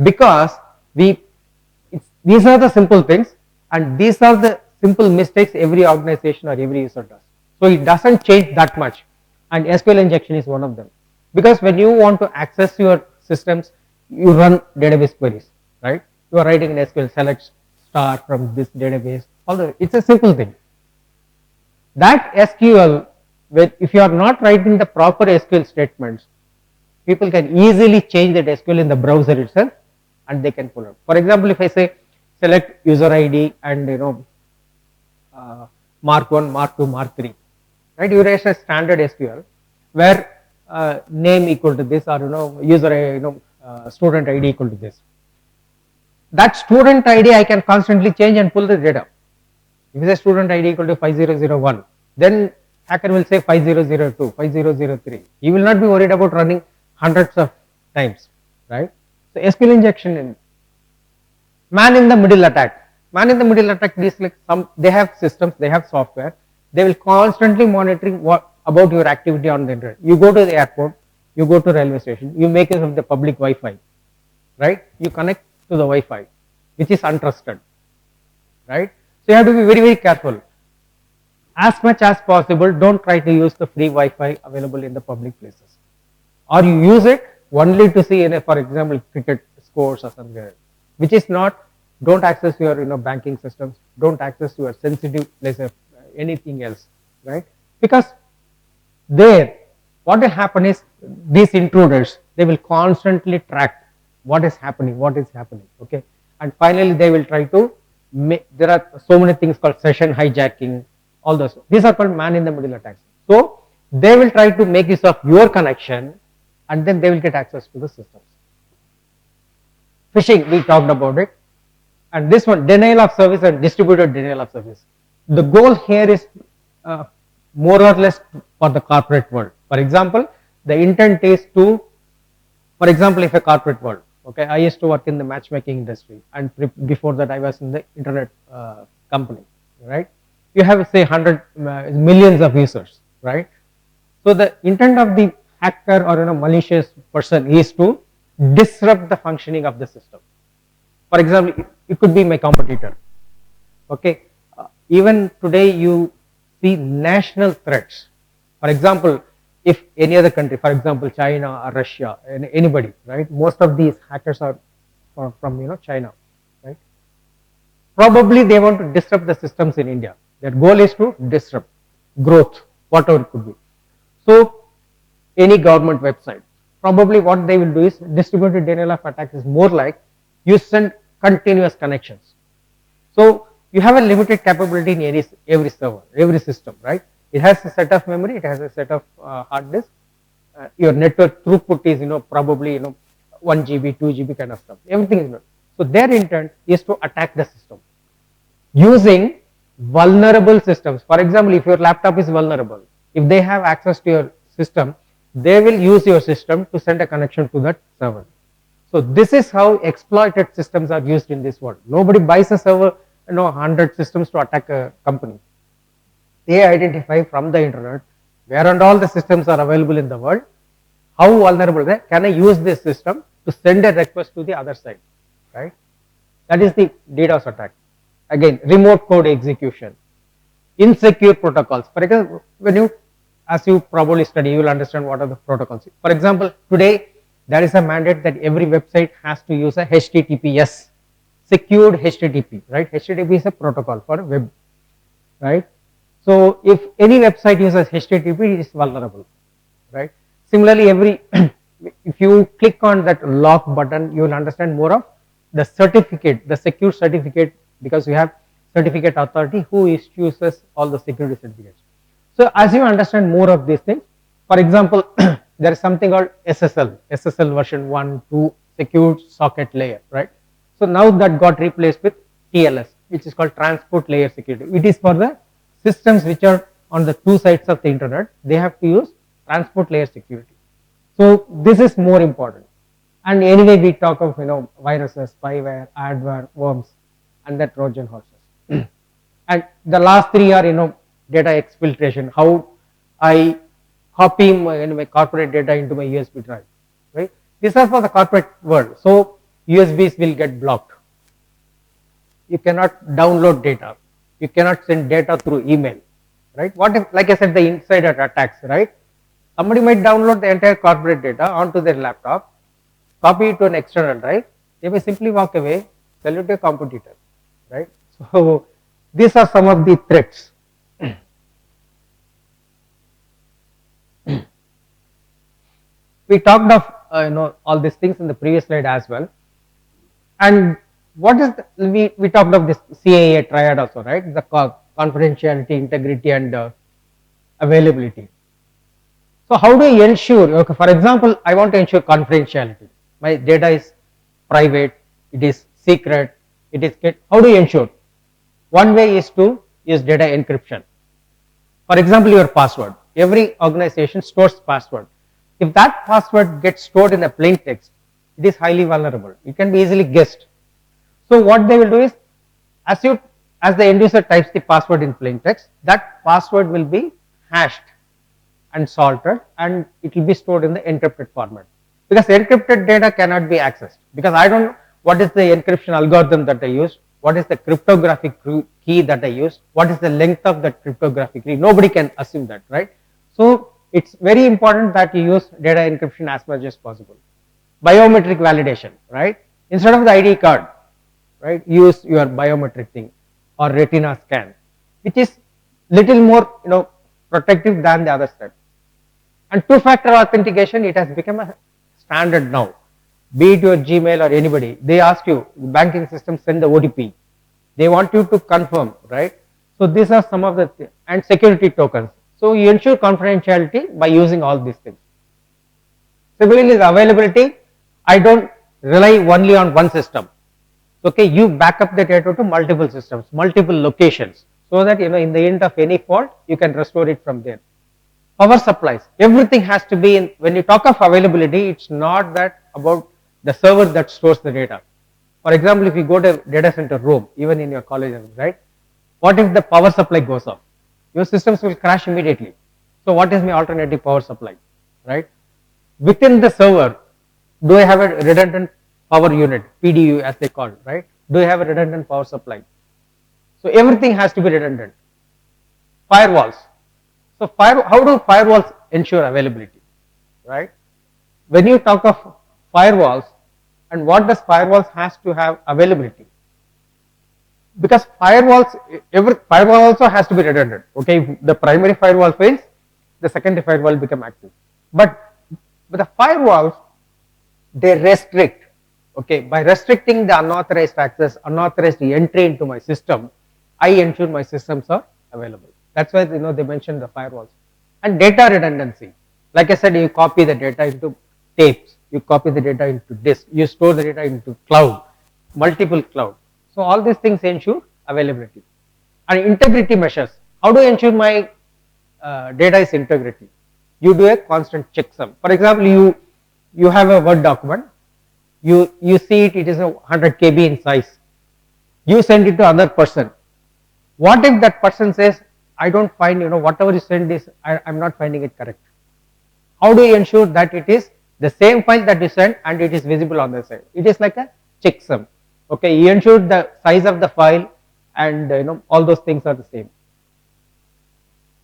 because these are the simple things, and these are the simple mistakes every organization or every user does. So it doesn't change that much, and SQL injection is one of them, because when you want to access your systems, you run database queries, right? You are writing an SQL select star from this database. Although it's a simple thing. That SQL, if you are not writing the proper SQL statements, people can easily change that SQL in the browser itself, and they can pull it. For example, if I say select user ID and mark 1, mark 2, mark 3, right? You write a standard SQL where name equal to this, or user student ID equal to this. That student ID I can constantly change and pull the data. If you say student ID equal to 5001, then hacker will say 5002, 5003. He will not be worried about running hundreds of times, right? So SQL injection in man in the middle attack. Man in the middle attack is like they have systems, they have software, they will constantly monitoring about your activity on the internet. You go to the airport, you go to railway station, you make use of the public Wi-Fi, right? You connect to the Wi-Fi, which is untrusted, right? So you have to be very, very careful. As much as possible, don't try to use the free Wi-Fi available in the public places, or you use it only to see, for example, cricket scores or something, which is not. Don't access your banking systems. Don't access your sensitive places, anything else, right? Because there, what will happen is these intruders, they will constantly track what is happening, okay. And finally they will try to make, there are so many things called session hijacking, all those, these are called man in the middle attacks. So they will try to make use of your connection and then they will get access to the systems. Phishing, we talked about it. And this one, denial of service and distributed denial of service. The goal here is more or less for the corporate world. For example, the intent is to, for example, if a corporate world, okay, I used to work in the matchmaking industry, and before that I was in the internet company, right? You have say 100 millions of users, right? So the intent of the hacker or malicious person is to disrupt the functioning of the system. For example, it could be my competitor. Okay, even today you see national threats. For example, if any other country, for example, China or Russia, anybody, right? Most of these hackers are from China, right? Probably they want to disrupt the systems in India. Their goal is to disrupt growth, whatever it could be. So any government website, probably what they will do is distributed denial of attacks is more like you send continuous connections. So you have a limited capability in every server, every system, right? It has a set of memory, it has a set of hard disk. Your network throughput is probably 1 GB, 2 GB kind of stuff. Everything is not. So their intent is to attack the system using vulnerable systems. For example, if your laptop is vulnerable, if they have access to your system, they will use your system to send a connection to that server. So this is how exploited systems are used in this world. Nobody buys a server, 100 systems to attack a company. They identify from the internet where and all the systems are available in the world, how vulnerable they are, can I use this system to send a request to the other side, right? That is the DDoS attack. Again, remote code execution, insecure protocols. For example, as you probably study, you will understand what are the protocols. For example, today there is a mandate that every website has to use a HTTPS, secured HTTP, right? HTTP is a protocol for web, right? So if any website uses HTTP, it is vulnerable, right? Similarly, if you click on that lock button, you will understand more of the certificate, the secure certificate, because you have certificate authority who issues all the security certificates. So as you understand more of these things, for example, there is something called SSL version 1, 2, secured socket layer, right? So now that got replaced with TLS, which is called transport layer security. It is for the systems which are on the two sides of the internet, they have to use transport layer security. So this is more important. And anyway, we talk of viruses, spyware, adware, worms, and the Trojan horses. And the last three are data exfiltration. How I copy my corporate data into my USB drive, right? These are for the corporate world. So USBs will get blocked. You cannot download data. You cannot send data through email, right? What if, like I said, the insider attacks, right? Somebody might download the entire corporate data onto their laptop, copy it to an external drive. They may simply walk away, sell it to a competitor, right? So these are some of the threats. We talked of all these things in the previous slide as well. And what is we talked of this CAA triad also, right? The confidentiality, integrity, and availability. So how do you ensure? Okay, for example, I want to ensure confidentiality. My data is private, it is secret, it is how do you ensure? One way is to use data encryption. For example, your password. Every organization stores password. If that password gets stored in a plain text, it is highly vulnerable. It can be easily guessed. So what they will do is, as the end user types the password in plain text, that password will be hashed and salted, and it will be stored in the encrypted format. Because encrypted data cannot be accessed. Because I don't know what is the encryption algorithm that I used, what is the cryptographic key that I used, what is the length of that cryptographic key. Nobody can assume that, right? So it's very important that you use data encryption as much as possible. Biometric validation, right? Instead of the ID card, right, use your biometric thing or retina scan, which is little more protective than the other step. And two-factor authentication, it has become a standard now. be it your Gmail or anybody, they ask you, banking system send the OTP. They want you to confirm, right? So these are some of the, and security tokens. So you ensure confidentiality by using all these things. Similarly, the availability, I don't rely only on one system. Okay, you back up the data to multiple systems, multiple locations, so that in the end of any fault, you can restore it from there. Power supplies, everything has to be in. When you talk of availability, it's not that about the server that stores the data. For example, if you go to data center room, even in your college, right? What if the power supply goes off? Your systems will crash immediately. So what is my alternative power supply, right? Within the server, do I have a redundant power unit, PDU as they call it, right? Do I have a redundant power supply? So everything has to be redundant. Firewalls. So how do firewalls ensure availability, right? When you talk of firewalls, and what does firewalls has to have availability? Because firewalls, every firewall also has to be redundant. Okay, if the primary firewall fails, the secondary firewall become active. But the firewalls, they restrict. Okay, by restricting the unauthorized access, unauthorized entry into my system, I ensure my systems are available. That's why they mentioned the firewalls. And data redundancy. Like I said, you copy the data into tapes, you copy the data into disk, you store the data into cloud, multiple cloud. So all these things ensure availability. And integrity measures. How do I ensure my data is integrity? You do a constant checksum. For example, you have a Word document, you see it is a 100 KB in size. You send it to another person. What if that person says, I don't find, whatever you send is, I'm not finding it correct. How do you ensure that it is the same file that you send and it is visible on the side? It is like a checksum. Okay, you ensure the size of the file and all those things are the same.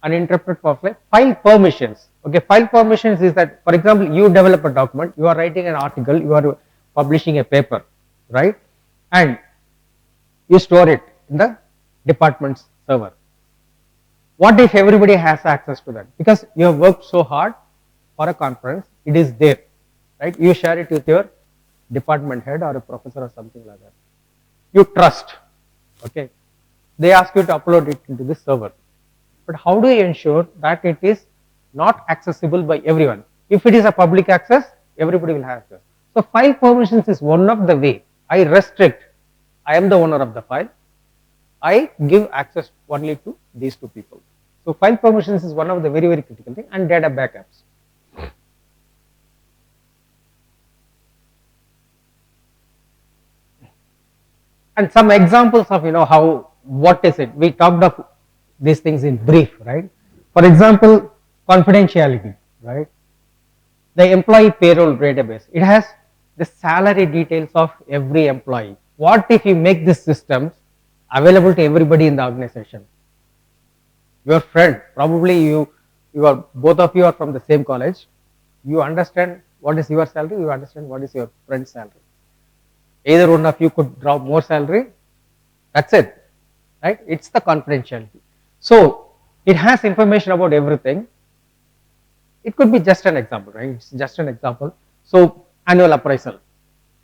Uninterrupted power supply. File permissions. Okay, file permissions is that, for example, you develop a document, you are writing an article, you are publishing a paper, right? And you store it in the department's server. What if everybody has access to that? Because you have worked so hard for a conference, it is there, right? You share it with your department head or a professor or something like that. You trust, okay? They ask you to upload it into the server. But how do you ensure that it is not accessible by everyone? If it is a public access, everybody will have access. So file permissions is one of the way. I restrict, I am the owner of the file, I give access only to these two people. So file permissions is one of the very, very critical thing, and data backups. And some examples of how, what is it? We talked of these things in brief, right? For example, confidentiality, right? The employee payroll database, it has the salary details of every employee. What if you make this system available to everybody in the organization? Your friend, probably you are, both of you are from the same college, you understand what is your salary, you understand what is your friend's salary. Either one of you could draw more salary, that's it, right? It's the confidentiality. So it has information about everything. It could be just an example, right? It's just an example. So annual appraisal,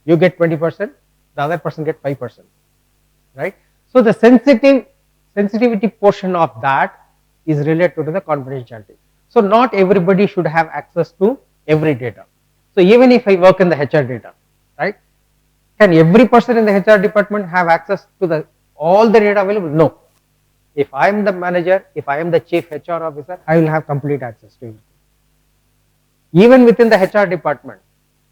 you get 20%, the other person get 5%, right? So the sensitivity portion of that is related to the confidentiality. So not everybody should have access to every data. So even if I work in the HR data, right? Can every person in the HR department have access to all the data available? No. If I am the manager, if I am the chief HR officer, I will have complete access to it. Even within the HR department,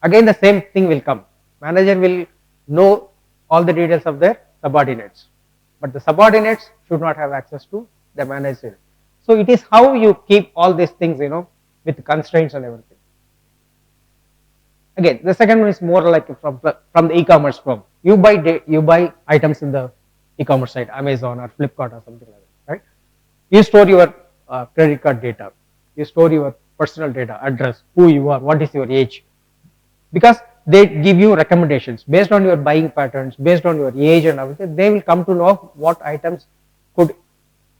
again the same thing will come. Manager will know all the details of their subordinates, but the subordinates should not have access to the manager. So it is how you keep all these things, with constraints and everything. Again, the second one is more like from the e-commerce firm. You buy items in the e-commerce site, Amazon or Flipkart or something like that, right? You store your credit card data, you store your personal data, address, who you are, what is your age, because they give you recommendations based on your buying patterns, based on your age and everything. They will come to know what items could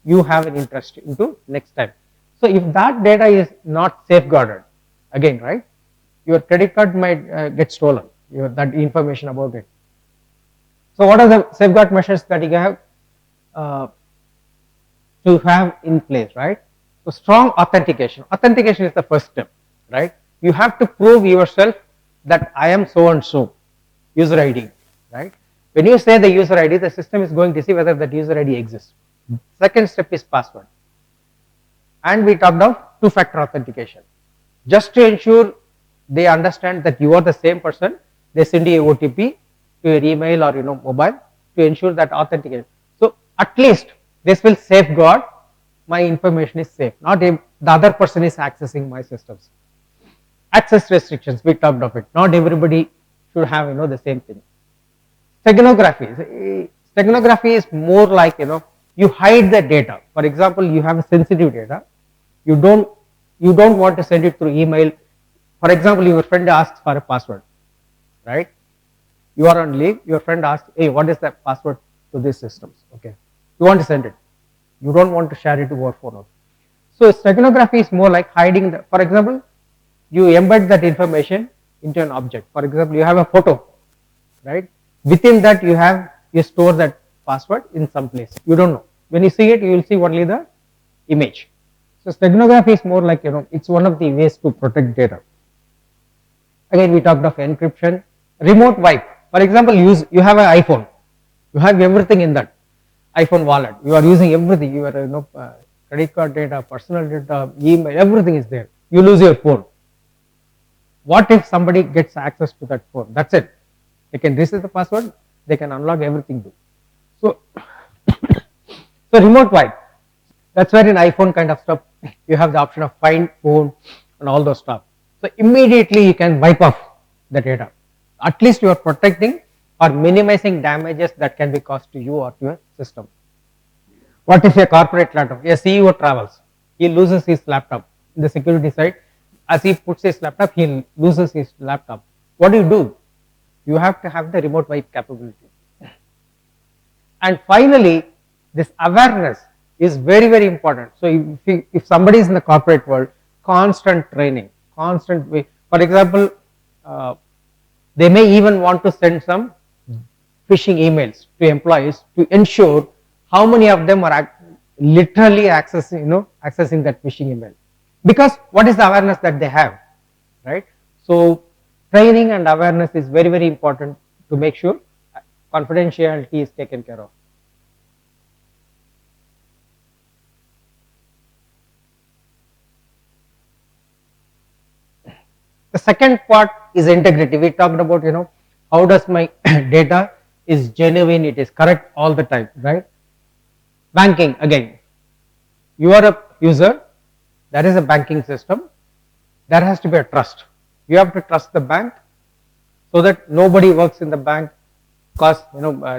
you have an interest into next time. So if that data is not safeguarded, again, right, your credit card might get stolen, that information about it. So what are the safeguard measures that you have uh, to have in place, right? So strong authentication. Authentication is the first step, right? You have to prove yourself that I am so and so, user ID, right? When you say the user ID, the system is going to see whether that user ID exists. Second step is password. And we talked of two-factor authentication. Just to ensure they understand that you are the same person, they send you a OTP to your email or mobile to ensure that authentication. So at least this will safeguard my information is safe, not if the other person is accessing my systems. Access restrictions, we talked of it. Not everybody should have the same thing. Steganography. Steganography is more like you hide the data. For example, you have a sensitive data. You don't want to send it through email. For example, your friend asks for a password, right? You are on leave. Your friend asks, "Hey, what is the password to these systems?" Okay, you want to send it. You don't want to share it over phone. So steganography is more like hiding the. For example, you embed that information into an object. For example, you have a photo, right? Within that you store that password in some place. You don't know. When you see it, you will see only the image. So steganography is more like it's one of the ways to protect data. Again, we talked of encryption, remote wipe. For example, you have an iPhone, you have everything in that iPhone wallet. You are using everything. Your credit card data, personal data, email, everything is there. You lose your phone. What if somebody gets access to that phone? That's it. They can reset the password. They can unlock everything too. So, so remote wipe. That's where in iPhone kind of stuff you have the option of find phone and all those stuff. So immediately you can wipe off the data. At least you are protecting or minimizing damages that can be caused to you or to your system. What if a corporate laptop? A CEO travels, he loses his laptop. In the security side, as he puts his laptop, he loses his laptop. What do? You have to have the remote wipe capability. And finally, this awareness is very, very important. So if somebody is in the corporate world, constant training, constant way. For example, they may even want to send some phishing emails to employees to ensure how many of them are literally accessing that phishing email. Because what is the awareness that they have, right? So training and awareness is very, very important to make sure confidentiality is taken care of. The second part is integrity. We talked about how does my data is genuine, it is correct all the time, right? Banking, again, you are a user, there is a banking system, there has to be a trust. You have to trust the bank so that nobody works in the bank because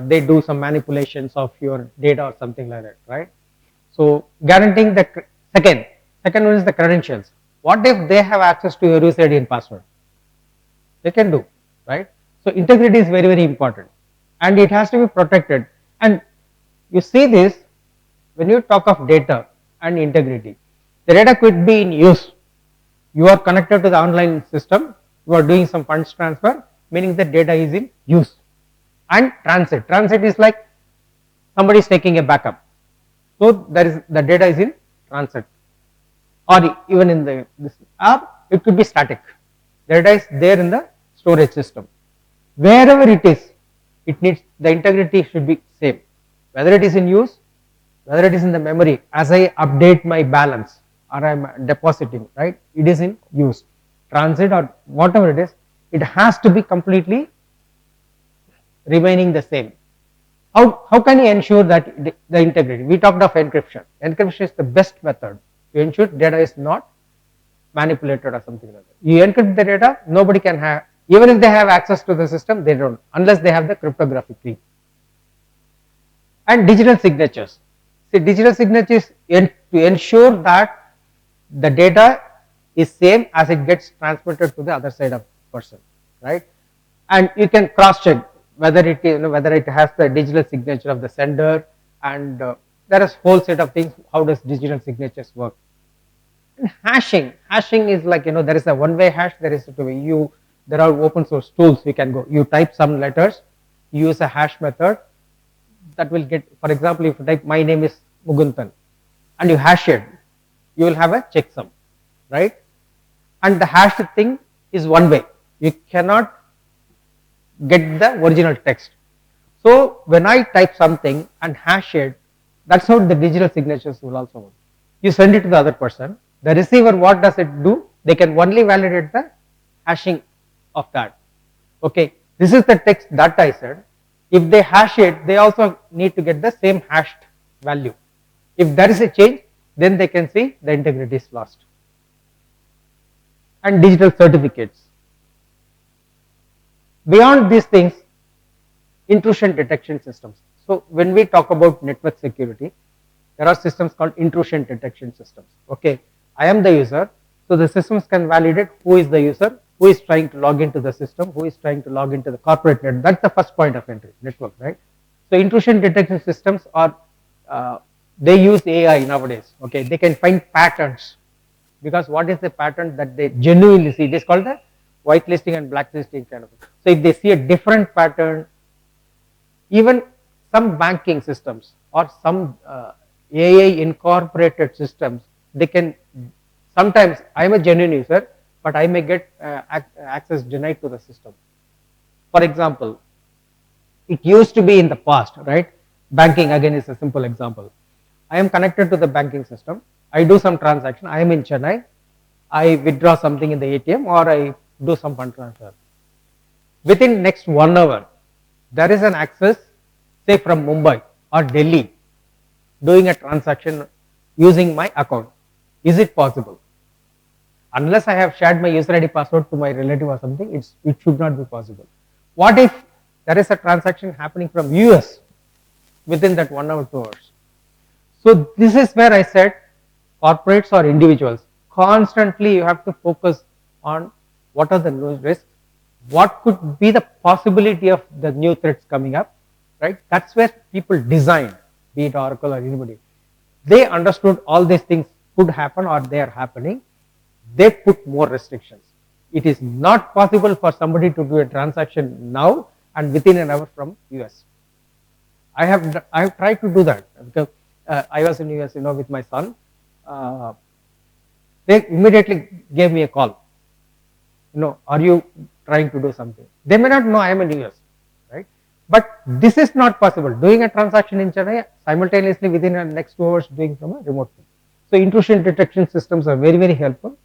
they do some manipulations of your data or something like that, right? So guaranteeing the second one is the credentials. What if they have access to your user ID and password? They can do, right? So integrity is very, very important and it has to be protected. And you see this when you talk of data and integrity. The data could be in use. You are connected to the online system, you are doing some funds transfer, meaning the data is in use. And transit. Transit is like somebody is taking a backup. So the data is in transit. Or even in this app, it could be static. The data is there in the storage system. Wherever it is, it needs the integrity should be same. Whether it is in use, whether it is in the memory, as I update my balance or I am depositing, right? It is in use, transit or whatever it is, it has to be completely remaining the same. How can you ensure that the integrity? We talked of encryption. Encryption is the best method to ensure data is not manipulated or something like that. You encrypt the data, nobody can have, even if they have access to the system, they don't, unless they have the cryptographic key. And digital signatures. See, digital signatures to ensure that the data is same as it gets transmitted to the other side of person, right? And you can cross check whether it whether it has the digital signature of the sender, and there is whole set of things. How does digital signatures work? And hashing is like there is a one-way hash, there is a two-way. there are open source tools we can go. You type some letters, you use a hash method that will get, for example, if you type my name is Muguntan and you hash it, you will have a checksum, right? And the hashed thing is one way. You cannot get the original text. So when I type something and hash it, that's how the digital signatures will also work. You send it to the other person. The receiver, what does it do? They can only validate the hashing of that. Okay, this is the text that I said. If they hash it, they also need to get the same hashed value. If there is a change, then they can see the integrity is lost. And digital certificates. Beyond these things, intrusion detection systems. So when we talk about network security, there are systems called intrusion detection systems. Okay, I am the user, so the systems can validate who is the user, who is trying to log into the system, who is trying to log into the corporate net. That's the first point of entry, network, right? So intrusion detection systems are, they use AI nowadays. Okay, they can find patterns, because what is the pattern that they genuinely see? It is called the whitelisting and blacklisting kind of. So if they see a different pattern, even some banking systems or some AI incorporated systems, they can, sometimes I am a genuine user, but I may get access denied to the system. For example, it used to be in the past, right? Banking again is a simple example. I am connected to the banking system. I do some transaction. I am in Chennai. I withdraw something in the ATM or I do some fund transfer. Within next 1 hour, there is an access, say from Mumbai or Delhi, doing a transaction using my account. Is it possible? Unless I have shared my user ID password to my relative or something, it should not be possible. What if there is a transaction happening from US within that 1 hour, 2 hours? So this is where I said corporates or individuals, constantly you have to focus on what are the new risks, what could be the possibility of the new threats coming up, right? That's where people design, be it Oracle or anybody. They understood all these things could happen or they are happening. They put more restrictions. It is not possible for somebody to do a transaction now and within an hour from US. I have tried to do that because I was in US, with my son. They immediately gave me a call. Are you trying to do something? They may not know I am in US, right? But this is not possible. Doing a transaction in Chennai simultaneously within the next 2 hours doing from a remote phone. So intrusion detection systems are very, very helpful.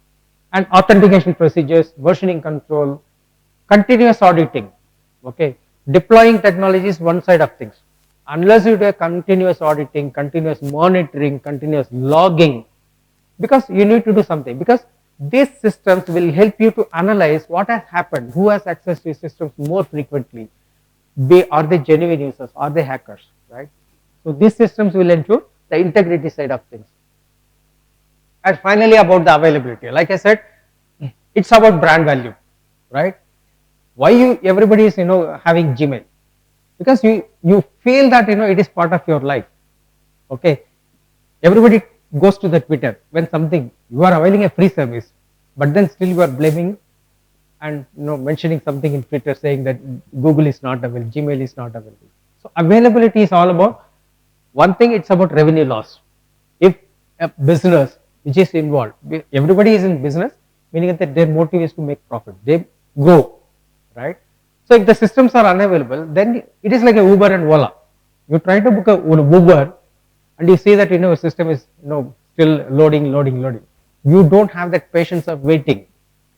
And authentication procedures, versioning control, continuous auditing. Okay, deploying technology is one side of things. Unless you do a continuous auditing, continuous monitoring, continuous logging, because you need to do something, because these systems will help you to analyze what has happened, who has access to systems more frequently, are they genuine users, are they hackers, right? So these systems will ensure the integrity side of things. And finally about the availability, like I said, it's about brand value, right? Why everybody is having Gmail? Because you feel that it is part of your life. Okay, everybody goes to the Twitter when something, you are availing a free service, but then still you are blaming and mentioning something in Twitter saying that Google is not available, Gmail is not available. So availability is all about one thing, it's about revenue loss. If a business which is involved, everybody is in business, meaning that their motive is to make profit, they grow, right? So if the systems are unavailable, then it is like a Uber and Ola. You try to book a Uber and you see that a system is still loading. You don't have that patience of waiting.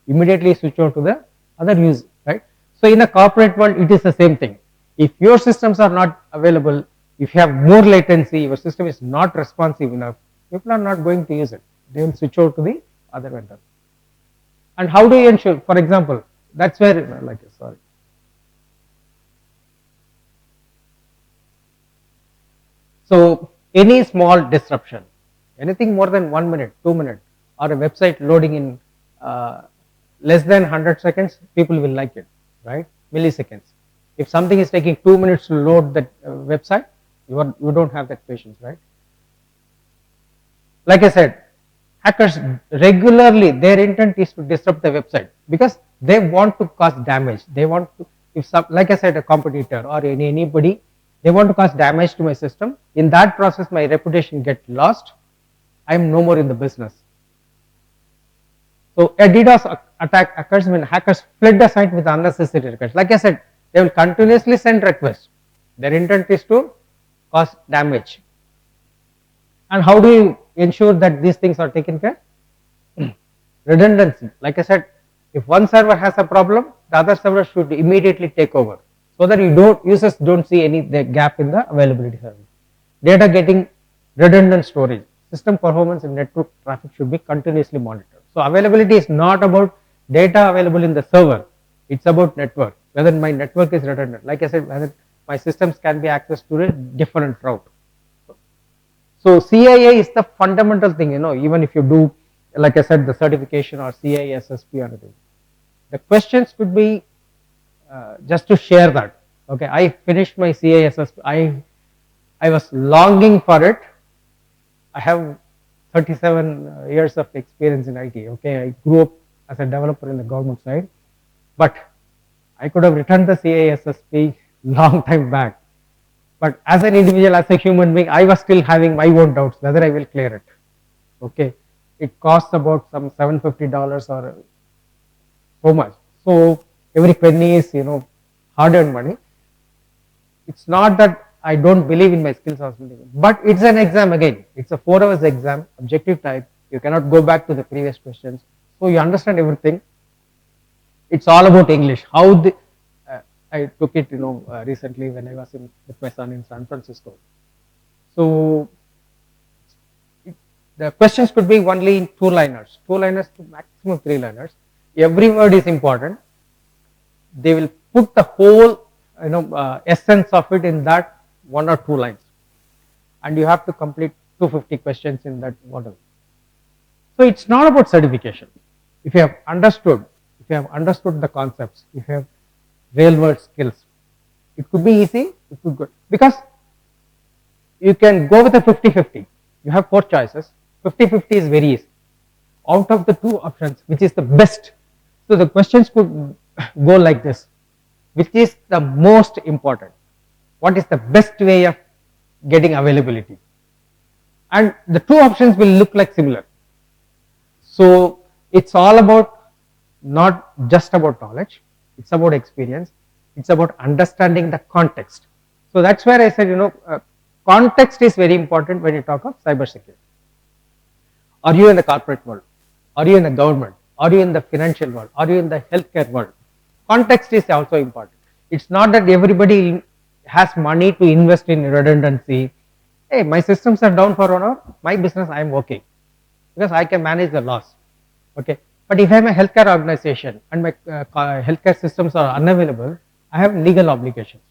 Immediately switch over to the other use, right? So in a corporate world, it is the same thing. If your systems are not available, if you have more latency, your system is not responsive enough, people are not going to use it. They will switch over to the other vendor. And how do you ensure? For example, that's where sorry. So any small disruption, anything more than 1 minute, 2 minutes, or a website loading in less than 100 seconds, people will like it, right? Milliseconds. If something is taking 2 minutes to load that website, you don't have that patience, right? Like I said, hackers regularly, their intent is to disrupt the website because they want to cause damage. They want to, if some, like I said, a competitor or anybody, they want to cause damage to my system. In that process, my reputation gets lost. I am no more in the business. So a DDoS attack occurs when hackers flood the site with unnecessary requests. Like I said, they will continuously send requests. Their intent is to cause damage. And how do you ensure that these things are taken care? Redundancy. Like I said, if one server has a problem, the other server should immediately take over, so that users don't see any gap in the availability server. Data getting redundant storage. System performance and network traffic should be continuously monitored. So availability is not about data available in the server, it's about network, whether my network is redundant. Like I said, whether my systems can be accessed to a different route. So CIA is the fundamental thing, even if you do, like I said, the certification or CISSP or anything. The questions could be just to share that. Okay, I finished my CISSP. I was longing for it. I have 37 years of experience in IT. Okay, I grew up as a developer in the government side, but I could have returned the CISSP long time back. But as an individual, as a human being, I was still having my own doubts whether I will clear it. Okay, it costs about some $750 or so much. So every penny is, hard-earned money. It's not that I don't believe in my skills or something, but it's an exam again. It's a 4 hours exam, objective type. You cannot go back to the previous questions. So you understand everything. It's all about English. I took it, recently when I was with my son in San Francisco. So the questions could be only in 2-liners, 2-liners to maximum 3-liners. Every word is important. They will put the whole, essence of it in that 1 or 2 lines, and you have to complete 250 questions in that model. So it's not about certification. If you have understood the concepts, if you have real world skills, it could be easy, it could go, because you can go with a 50-50. You have 4 choices. 50-50 is very easy. Out of the 2 options, which is the best? So the questions could go like this: which is the most important? What is the best way of getting availability? And the 2 options will look like similar. So it's all about, not just about knowledge, it's about experience, it's about understanding the context. So that's where I said, context is very important when you talk of cybersecurity. Are you in the corporate world? Are you in the government? Are you in the financial world? Are you in the healthcare world? Context is also important. It's not that everybody has money to invest in redundancy. Hey, my systems are down for 1 hour, my business I am okay, because I can manage the loss. Okay, but if I am a healthcare organization and my healthcare systems are unavailable, I have legal obligations,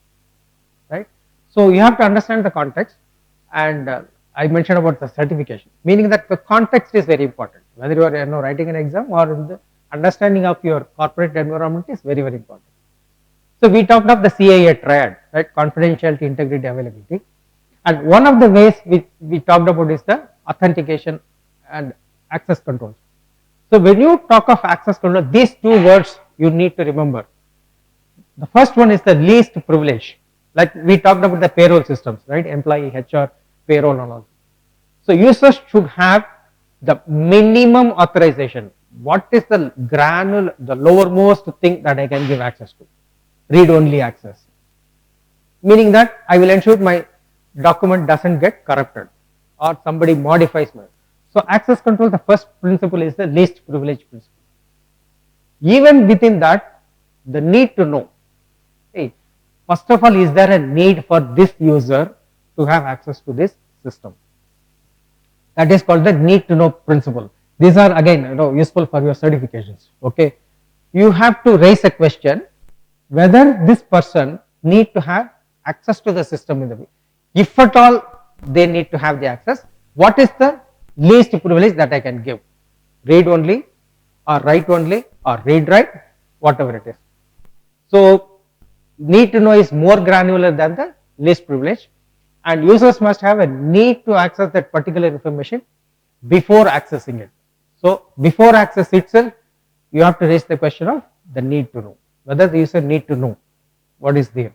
right? So you have to understand the context, and I mentioned about the certification, meaning that the context is very important. Whether you are writing an exam or in the understanding of your corporate environment is very, very important. So we talked of the CIA triad, right? Confidentiality, integrity, availability, and one of the ways we talked about is the authentication and access control. So when you talk of access control, these 2 words you need to remember. The first one is the least privilege. Like we talked about the payroll systems, right? Employee, HR, payroll and all. So users should have the minimum authorization. What is the the lowermost thing that I can give access to? Read only access. Meaning that I will ensure my document doesn't get corrupted or somebody modifies my. So access control, the first principle is the least privilege principle. Even within that, the need to know. Hey, first of all, is there a need for this user to have access to this system? That is called the need to know principle. These are again useful for your certifications. Okay, you have to raise a question whether this person need to have access to the system in the way. If at all they need to have the access, what is the least privilege that I can give? Read only or write only or read write, whatever it is. So need to know is more granular than the least privilege, and users must have a need to access that particular information before accessing it. So before access itself, you have to raise the question of the need to know, whether the user need to know what is there.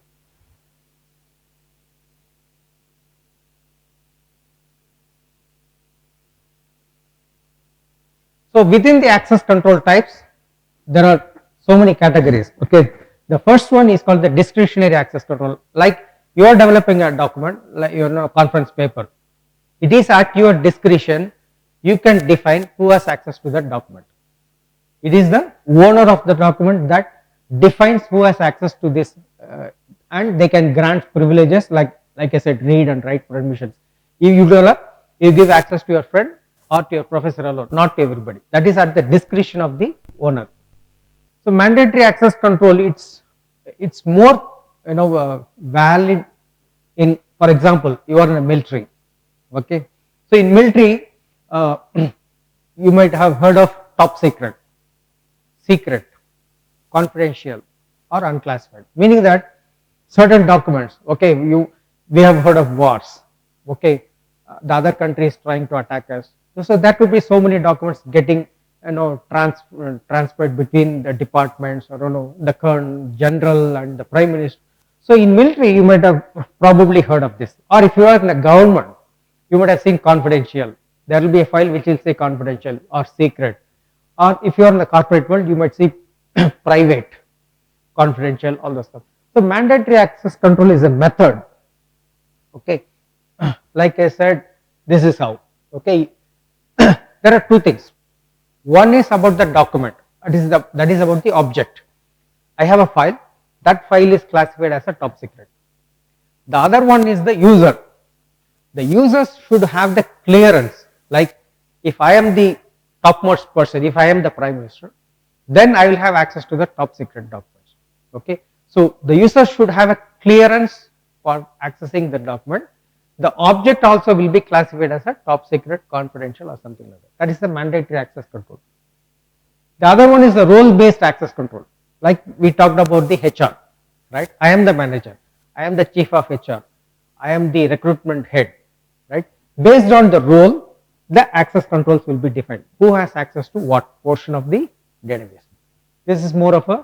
So within the access control types, there are so many categories. Okay, the first one is called the discretionary access control. Like you are developing a document, like your conference paper. It is at your discretion. You can define who has access to that document. It is the owner of the document that defines who has access to this, and they can grant privileges like I said, read and write permissions. If you develop, you give access to your friend or to your professor alone, not to everybody. That is at the discretion of the owner. So mandatory access control, it's more valid in, for example, you are in a military. Okay, so in military, you might have heard of top secret, secret, confidential, or unclassified, meaning that certain documents. Okay, we have heard of wars. Okay, the other country is trying to attack us. So that would be so many documents getting transferred between the departments, or the current general and the prime minister. So in military, you might have probably heard of this, or if you are in the government, you might have seen confidential. There will be a file which will say confidential or secret, or if you are in the corporate world, you might see private, confidential, all those stuff. So mandatory access control is a method. Okay, like I said, this is how. Okay, there are two things. One is about the document, that is about the object. I have a file, that file is classified as a top secret. The other one is the user. The users should have the clearance, like if I am the topmost person, if I am the prime minister, then I will have access to the top secret documents. Okay, so the user should have a clearance for accessing the document. The object also will be classified as a top secret, confidential, or something like that. That is the mandatory access control. The other one is the role based access control, like we talked about the HR, right? I am the manager, I am the chief of HR, I am the recruitment head, right? Based on the role, the access controls will be defined. Who has access to what portion of the database? This is more of a,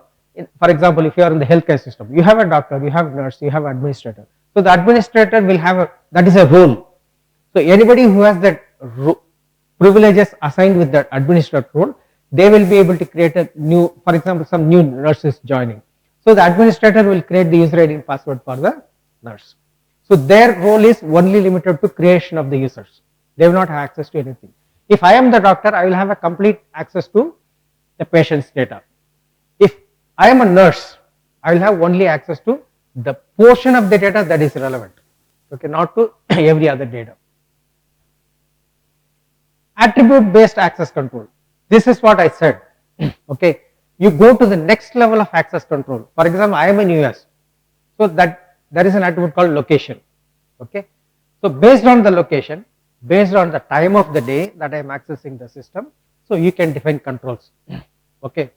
for example, if you are in the healthcare system, you have a doctor, you have a nurse, you have an administrator. So the administrator will have that is a role. So anybody who has that privileges assigned with that administrator role, they will be able to create a new, for example, some new nurses joining. So the administrator will create the user ID and password for the nurse. So their role is only limited to creation of the users. They will not have access to anything. If I am the doctor, I will have a complete access to the patient's data. If I am a nurse, I will have only access to the portion of the data that is relevant, okay, not to every other data. Attribute based access control. This is what I said. Okay, you go to the next level of access control. For example, I am in US, so that there is an attribute called location. Okay, so based on the location, based on the time of the day that I am accessing the system, so you can define controls. Okay,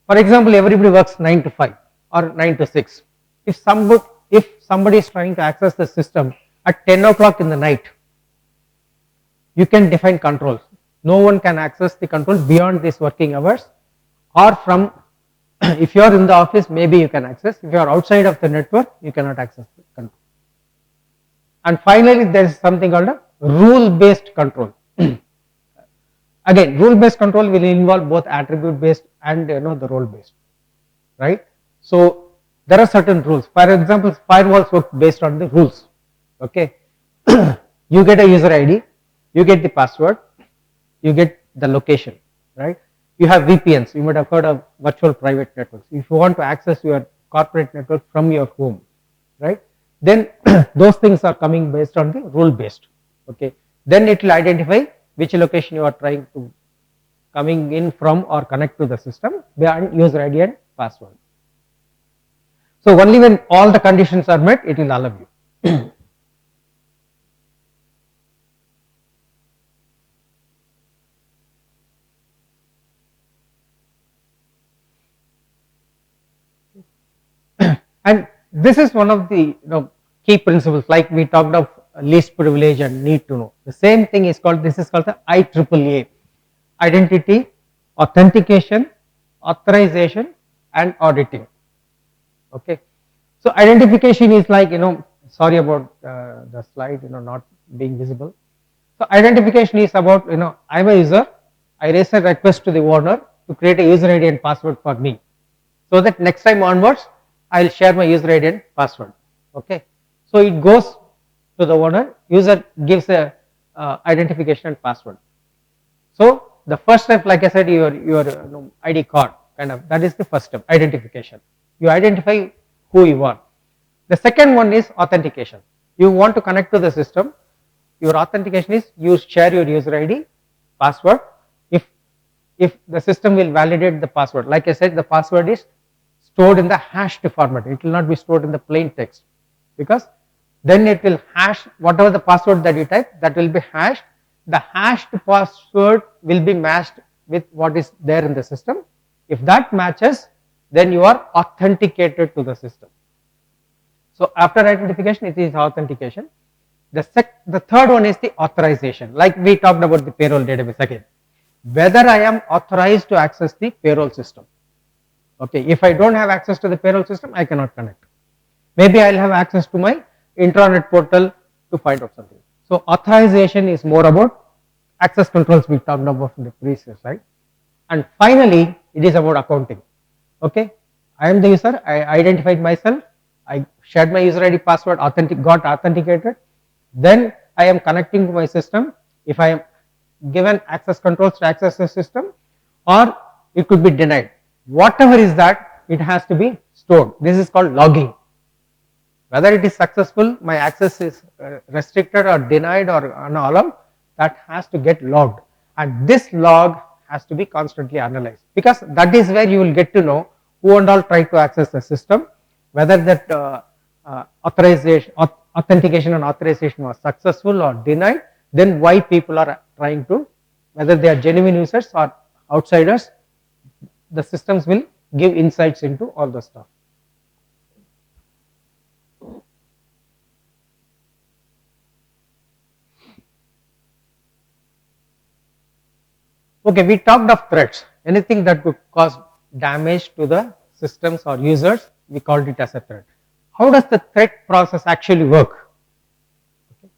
for example, everybody works 9 to 5 or 9 to 6. If somebody is trying to access the system at 10 o'clock in the night, you can define controls. No one can access the control beyond these working hours, or from if you are in the office, maybe you can access. If you are outside of the network, you cannot access the control. And finally, there is something called a rule based control. Again, rule based control will involve both attribute based and the role based, right? So there are certain rules. For example, firewalls work based on the rules. Okay, you get a user ID, you get the password, you get the location, right? You have VPNs. You might have heard of virtual private networks. If you want to access your corporate network from your home, right? Then those things are coming based on the rule based. Okay, then it will identify which location you are trying to coming in from or connect to the system beyond user ID and password. So only when all the conditions are met, it will allow you. And this is one of the key principles, like we talked of least privilege and need to know. The same thing is called, this is called the IEEE. identity, authentication, authorization, and auditing. Okay. So identification is like, sorry about the slide, not being visible. So identification is about, I'm a user, I raise a request to the owner to create a user ID and password for me, so that next time onwards I will share my user ID and password. Okay. So it goes to the owner, user gives a identification and password. So the first step, like I said, your ID card, kind of, that is the first step, identification. You identify who you are. The second one is authentication. You want to connect to the system. Your authentication is you share your user ID, password. If the system will validate the password, like I said, the password is stored in the hashed format. It will not be stored in the plain text, because then it will hash whatever the password that you type, that will be hashed. The hashed password will be matched with what is there in the system. If that matches, then you are authenticated to the system. So after identification, it is authentication. The third one is the authorization, like we talked about the payroll database again. Whether I am authorized to access the payroll system. Okay, if I don't have access to the payroll system, I cannot connect. Maybe I'll have access to my intranet portal to find out something. So authorization is more about access controls we talked about in the previous slide. And finally, it is about accounting. Okay, I am the user, I identified myself, I shared my user ID, password, got authenticated. Then I am connecting to my system. If I am given access controls to access the system, or it could be denied. Whatever is that, it has to be stored. This is called logging. Whether it is successful, my access is restricted or denied or unallowed, that has to get logged, and this log has to be constantly analyzed, because that is where you will get to know who and all try to access the system, whether that authentication and authorization was successful or denied, then why people are trying to, whether they are genuine users or outsiders. The systems will give insights into all the stuff. Okay, we talked of threats. Anything that could cause damage to the systems or users, we called it as a threat. How does the threat process actually work? Okay.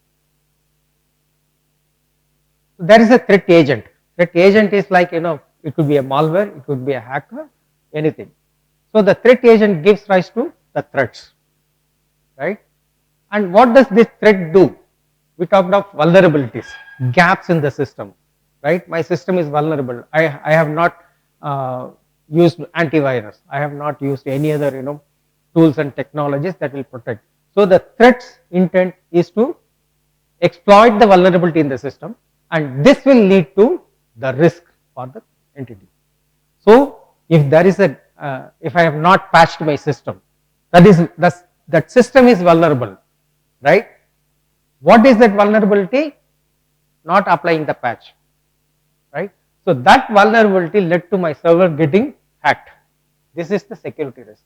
So there is a threat agent. Threat agent is like, it could be a malware, it could be a hacker, anything. So the threat agent gives rise to the threats, right? And what does this threat do? We talked of vulnerabilities, gaps in the system, right? My system is vulnerable. I have not used antivirus. I have not used any other, tools and technologies that will protect. So the threat's intent is to exploit the vulnerability in the system, and this will lead to the risk for the entity. So if there is a, if I have not patched my system, that system is vulnerable, right? What is that vulnerability? Not applying the patch, right? So that vulnerability led to my server getting hacked. This is the security risk.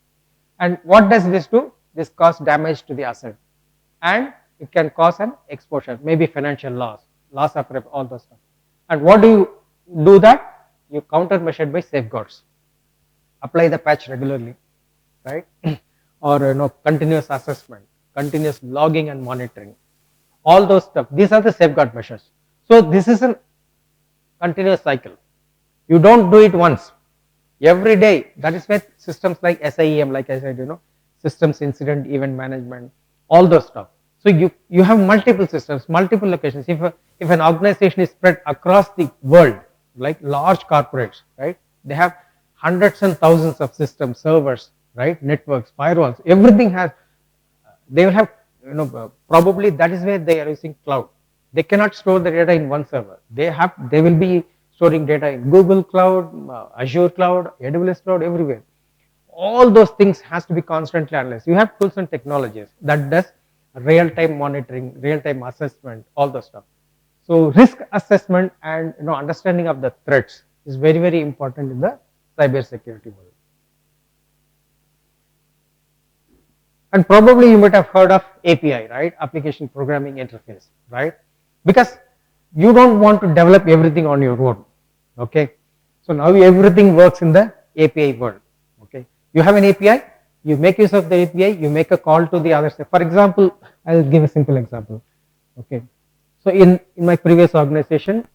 And what does this do? This causes damage to the asset, and it can cause an exposure, maybe financial loss of all those stuff. And what do you do that? You countermeasure by safeguards. Apply the patch regularly, right? Or continuous assessment, continuous logging and monitoring, all those stuff. These are the safeguard measures. So this is a continuous cycle. You don't do it once. Every day. That is where systems like SIEM, like I said, systems incident event management, all those stuff. So you have multiple systems, multiple locations. If an organization is spread across the world, like large corporates, right? They have hundreds and thousands of systems, servers, right? Networks, firewalls, everything has. They will have, probably that is where they are using cloud. They cannot store the data in one server. They will be storing data in Google Cloud, Azure Cloud, AWS Cloud, everywhere. All those things has to be constantly analyzed. You have tools and technologies that does real-time monitoring, real-time assessment, all those stuff. So risk assessment and understanding of the threats is very, very important in the cyber security world. And probably you might have heard of API, right? Application Programming Interface, right? Because you don't want to develop everything on your own. Okay, so now everything works in the API world. Okay, you have an API, you make use of the API, you make a call to the other side. For example, I will give a simple example. Okay, so in my previous organization,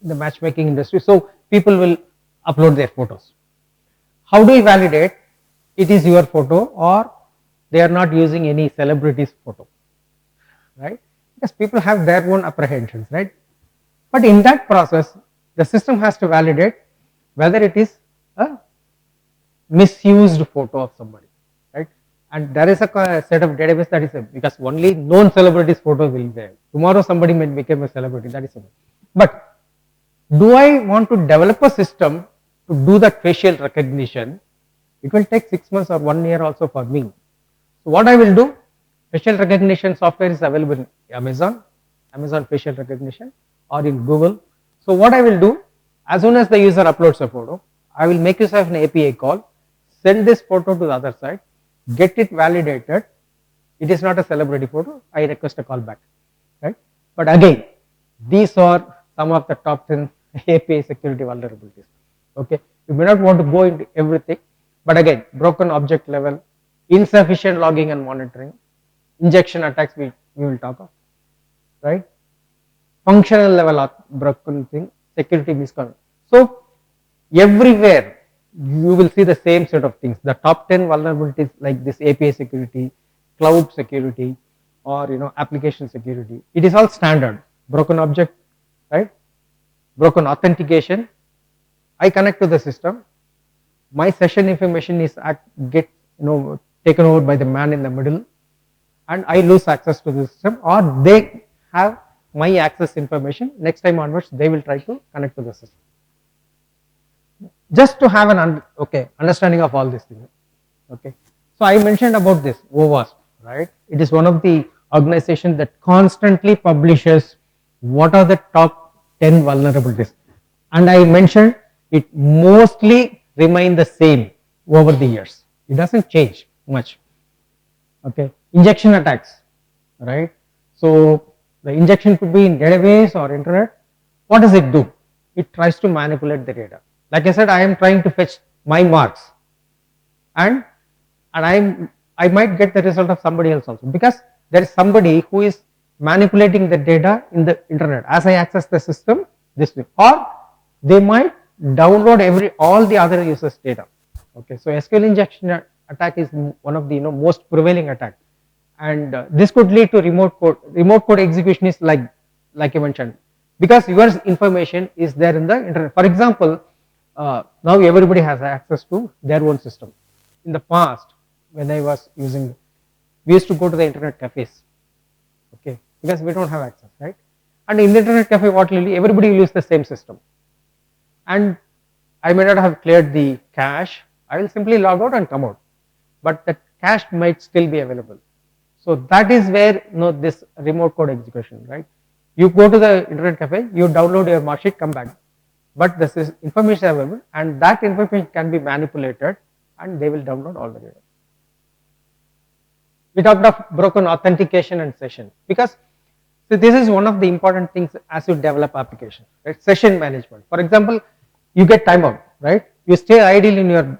the matchmaking industry, so people will upload their photos. How do you validate it is your photo or they are not using any celebrity's photo, right? Because people have their own apprehensions, right? But in that process, the system has to validate whether it is a misused photo of somebody, right? And there is a set of database that is because only known celebrities photos will be there. Tomorrow somebody may become a celebrity, that is it. But do I want to develop a system to do that facial recognition? It will take 6 months or 1 year also for me. So what I will do, facial recognition software is available in Amazon facial recognition or in Google. So what I will do, as soon as the user uploads a photo, I will make use of an API call, send this photo to the other side, get it validated. It is not a celebrity photo, I request a call back, right? But again, these are some of the top 10 API security vulnerabilities. Okay, you may not want to go into everything, but again, broken object level, insufficient logging and monitoring, injection attacks we will talk of, right? Functional level broken thing, security misconduct. So everywhere you will see the same set of things. The top 10 vulnerabilities like this API security, cloud security, or application security. It is all standard. Broken object, right? Broken authentication. I connect to the system. My session information is get taken over by the man in the middle, and I lose access to the system, or they have my access information. Next time onwards, they will try to connect to the system. Just to have an understanding of all these things. Okay, so I mentioned about this OWASP, right? It is one of the organizations that constantly publishes what are the top 10 vulnerabilities, and I mentioned it mostly remain the same over the years. It doesn't change much. Okay, injection attacks, right? So the injection could be in database or internet. What does it do? It tries to manipulate the data. Like I said, I am trying to fetch my marks, and I might get the result of somebody else also, because there is somebody who is manipulating the data in the internet as I access the system this way, or they might download all the other users data. Okay, so SQL injection attack is one of the most prevailing attack, and this could lead to remote code execution is like you mentioned, because your information is there in the internet. For example, now everybody has access to their own system. In the past, when I was using, we used to go to the internet cafes, okay, because we don't have access, right? And in the internet cafe, what will everybody will use the same system, and I may not have cleared the cache. I will simply log out and come out, but the cache might still be available. So that is where this remote code execution, right? You go to the internet cafe, you download your mark sheet, come back, but this is information available, and that information can be manipulated, and they will download all the data. We talked of broken authentication and session, because so this is one of the important things as you develop application, right? Session management. For example, you get timeout, right? You stay idle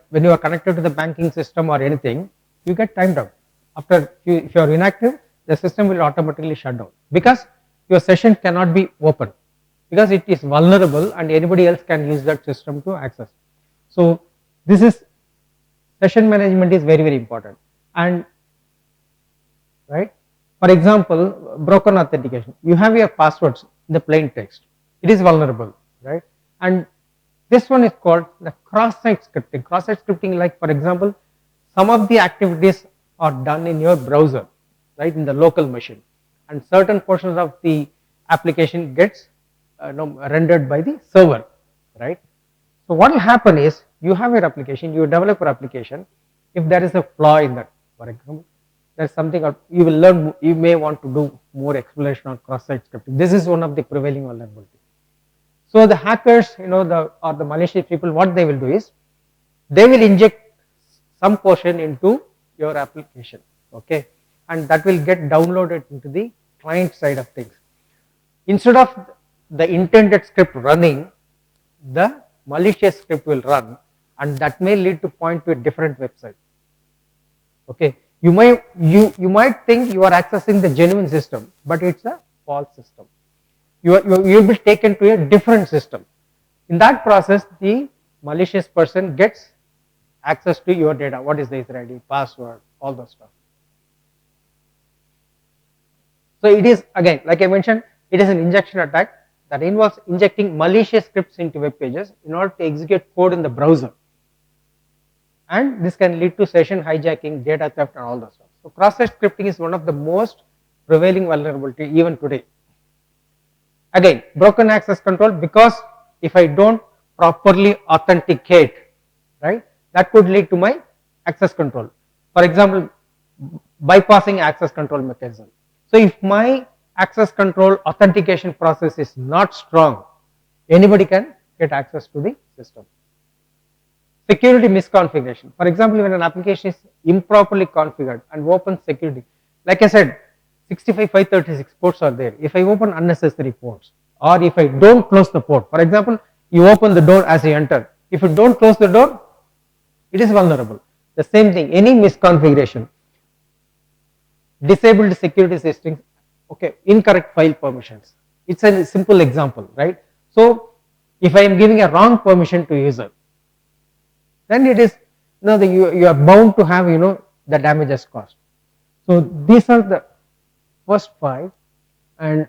when you are connected to the banking system or anything, you get timed out. After if you are inactive, the system will automatically shut down, because your session cannot be open, because it is vulnerable and anybody else can use that system to access. So this is session management is very important. And right, for example, broken authentication, you have your passwords in the plain text, it is vulnerable, right? And this one is called the cross-site scripting. Cross-site scripting, like for example, some of the activities are done in your browser, right, in the local machine, and certain portions of the application gets rendered by the server, right? So what will happen is, you have your application, you develop your application. If there is a flaw in that, for example, there's something you will learn. You may want to do more exploration on cross-site scripting. This is one of the prevailing vulnerabilities. So the hackers, or the malicious people, what they will do is, they will inject some portion into your application, okay, and that will get downloaded into the client side of things. Instead of the intended script running, the malicious script will run, and that may lead to point to a different website. Okay, you might think you are accessing the genuine system, but it's a false system. You will be taken to a different system. In that process, the malicious person gets access to your data. What is the user ID, password, all those stuff. So it is, again, like I mentioned, it is an injection attack that involves injecting malicious scripts into web pages in order to execute code in the browser. And this can lead to session hijacking, data theft, and all that stuff. So cross-site scripting is one of the most prevailing vulnerability even today. Again, broken access control, because if I don't properly authenticate, right, that could lead to my access control. For example, bypassing access control mechanism. So if my access control authentication process is not strong, anybody can get access to the system. Security misconfiguration. For example, when an application is improperly configured and opens security, like I said, 65536 ports are there. If I open unnecessary ports, or if I don't close the port, for example, you open the door as you enter. If you don't close the door, it is vulnerable. The same thing, any misconfiguration, disabled security settings, okay, incorrect file permissions. It's a simple example, right? So if I am giving a wrong permission to user, then it is, you are bound to have, the damages caused. So these are the first 5, and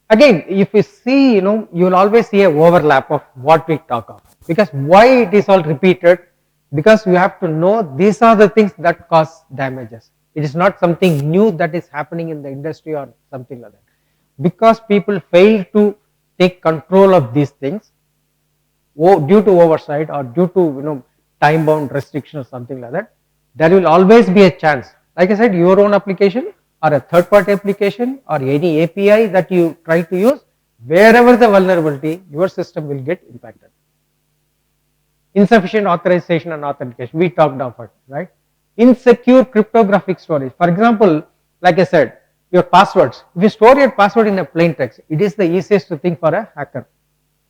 again, if you see, you will always see a overlap of what we talk of, because why it is all repeated, because you have to know these are the things that cause damages. It is not something new that is happening in the industry or something like that. Because people fail to take control of these things due to oversight or due to time bound restriction or something like that, there will always be a chance. Like I said, your own application or a third party application or any API that you try to use, wherever the vulnerability, your system will get impacted. Insufficient authorization and authentication, we talked of it, right? Insecure cryptographic storage. For example, like I said, your passwords. If you store your password in a plain text, it is the easiest thing for a hacker,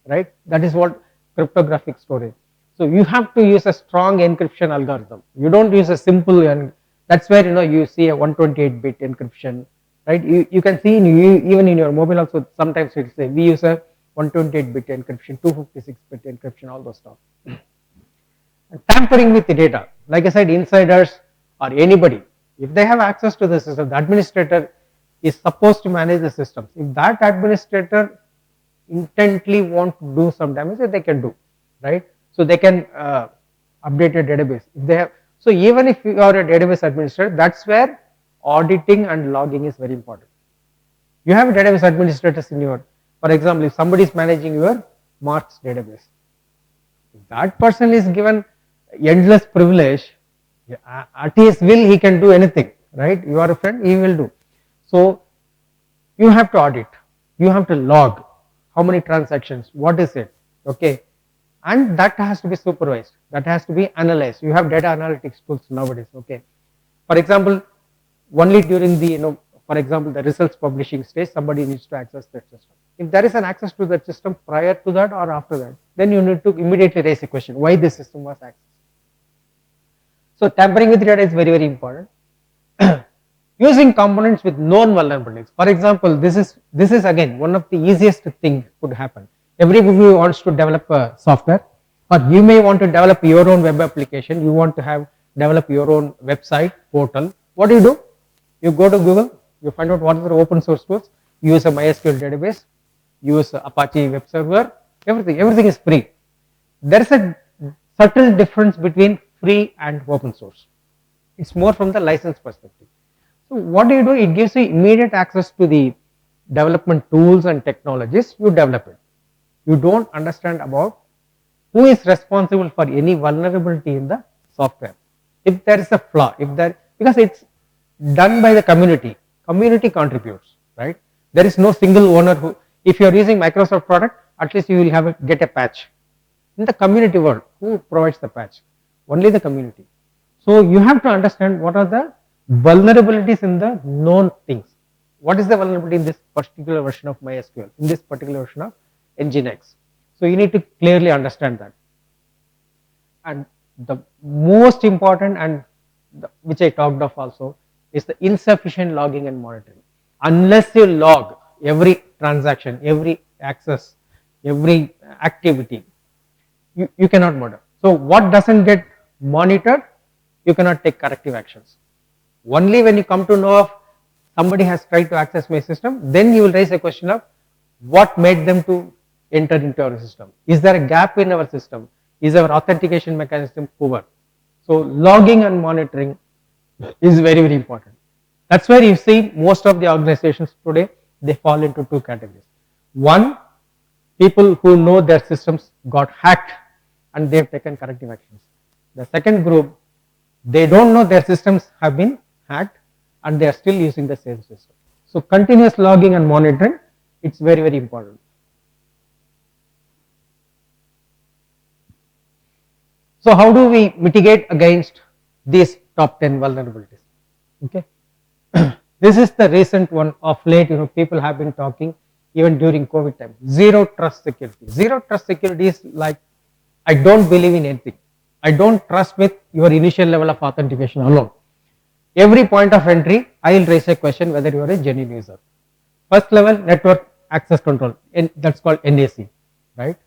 right? That is what cryptographic storage. So you have to use a strong encryption algorithm. You don't use a simple, and that's where you see a 128-bit encryption, right? You can see even in your mobile also, sometimes it will say we use a 128-bit encryption, 256-bit encryption, all those stuff. And tampering with the data, like I said, insiders or anybody, if they have access to the system, the administrator is supposed to manage the systems. If that administrator intently want to do some damage, they can do, right? So they can update a database. If they have, so even if you are a database administrator, that's where auditing and logging is very important. You have a database administrators in your, for example, if somebody is managing your marks database, if that person is given endless privilege, at his will he can do anything, right? You are a friend, he will do. So you have to audit, you have to log how many transactions, what is it, okay, and that has to be supervised, that has to be analyzed. You have data analytics tools nowadays, okay. For example, only during the for example, the results publishing stage, somebody needs to access that system. If there is an access to that system prior to that or after that, then you need to immediately raise a question why this system was accessed. So tampering with data is very, very important. Using components with known vulnerabilities. For example, this is again one of the easiest thing could happen. Everybody wants to develop a software, or you may want to develop your own web application. You want to develop your own website portal. What do? You go to Google, you find out what are the open source tools. You use a MySQL database, use Apache web server. Everything is free. There is a subtle difference between free and open source. It's more from the license perspective. So what do? It gives you immediate access to the development tools and technologies. You develop it. You don't understand about who is responsible for any vulnerability in the software. If there is a flaw, because it's done by the community contributes, right? There is no single owner who, if you are using Microsoft product, at least you will get a patch. In the community world, who provides the patch? Only the community. So you have to understand what are the vulnerabilities in the known things. what is the vulnerability in this particular version of MySQL, in this particular version of Nginx. So you need to clearly understand that. And the most important, and which I talked of also, is the insufficient logging and monitoring. Unless you log every transaction, every access, every activity, you cannot monitor. So what doesn't get monitored, you cannot take corrective actions. Only when you come to know of somebody has tried to access my system, then you will raise a question of what made them to enter into our system. Is there a gap in our system? Is our authentication mechanism poor? So logging and monitoring is very, very important. That's where you see most of the organizations today, they fall into two categories. One, people who know their systems got hacked and they've taken corrective actions. The second group, they don't know their systems have been hacked and they are still using the same system. So continuous logging and monitoring, it's very, very important. So how do we mitigate against these top 10 vulnerabilities? Okay. This is the recent one of late, people have been talking even during COVID time. Zero trust security. Zero trust security is like, I don't believe in anything. I don't trust with your initial level of authentication alone. Every point of entry, I will raise a question whether you are a genuine user. First level, network access control, and that's called NAC, right?